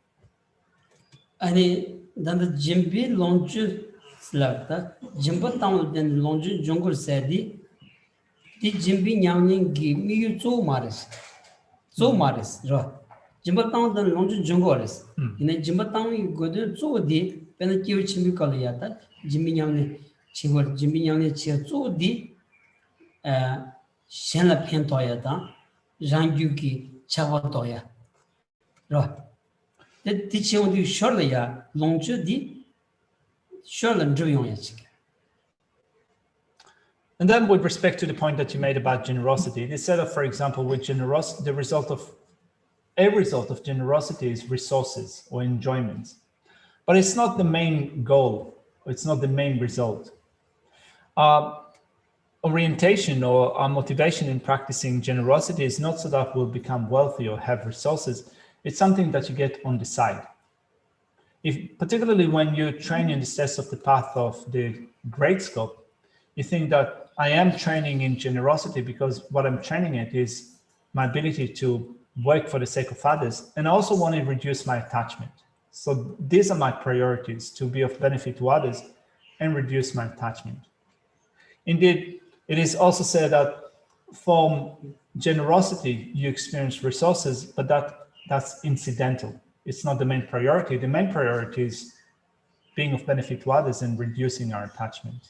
아니 단다 짐비 롱주 슬라다 짐바 타운된 롱주 종골 세디 디 짐비 냥닝기 미유 조 마레스 로 짐바 타운된 롱주 종골레스 이네 짐바 타운이 고드 조디 베나 키우 침비 컬야다 짐비 냥니 치고 짐비 냥니 치 조디 셴라 펜토야다 장규기 차와도야 로 디치온디 셔르야 롱주디 셔르는 주용야지. And then with respect to the point that you made about generosity, they said that, for example, with generosity, a result of generosity is resources or enjoyment. But it's not the main goal. It's not the main result. Orientation or our motivation in practicing generosity is not so that we'll become wealthy or have resources. It's something that you get on the side. Particularly when you train in the steps of the path of the great scope, you think that I am training in generosity because what I'm training at is my ability to work for the sake of others, and I also want to reduce my attachment. So these are my priorities: to be of benefit to others and reduce my attachment. Indeed, it is also said that from generosity you experience resources, but that's incidental. It's not the main priority. The main priority is being of benefit to others and reducing our attachment.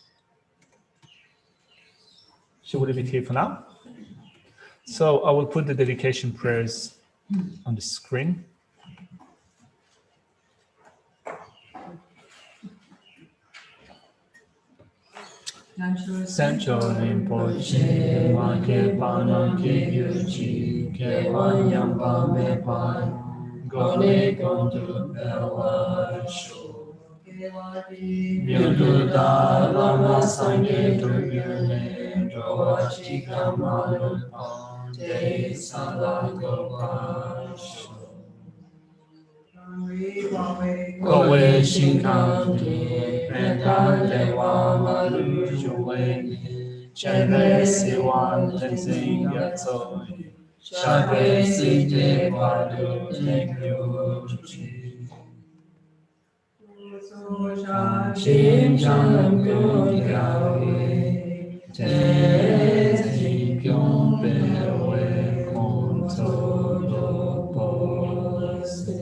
So we'll leave it here for now. So I will put the dedication prayers on the screen. Sancho Rinpoche, ma ke panan ke gyuchi, ke wanyamba me pan, gone gondu pewa sho. Nyudu da lama sangye tubyune, doa chika malun pan, te salago pa sho. Kowe shinkanti, pentante wa malu juwe, chenre siwan tenzing yatsoi, shabe si te padu tekyu chi. Shin chan gu yawe, te zi kyun pewe kong tso do po se.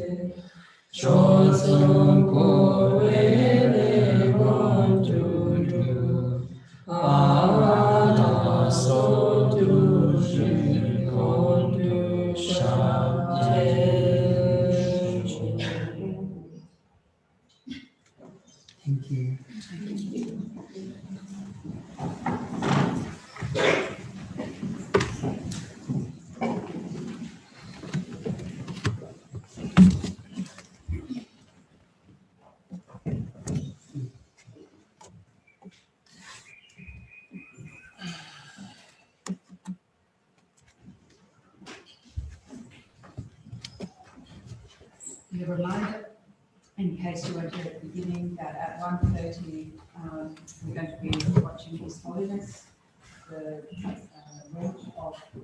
Chosun ko re ron tu tu, ana so tu shi kon tu sha Thank you. A reminder, in case you weren't here at the beginning, that at 1:30 we're going to be watching His Holiness, the launch of the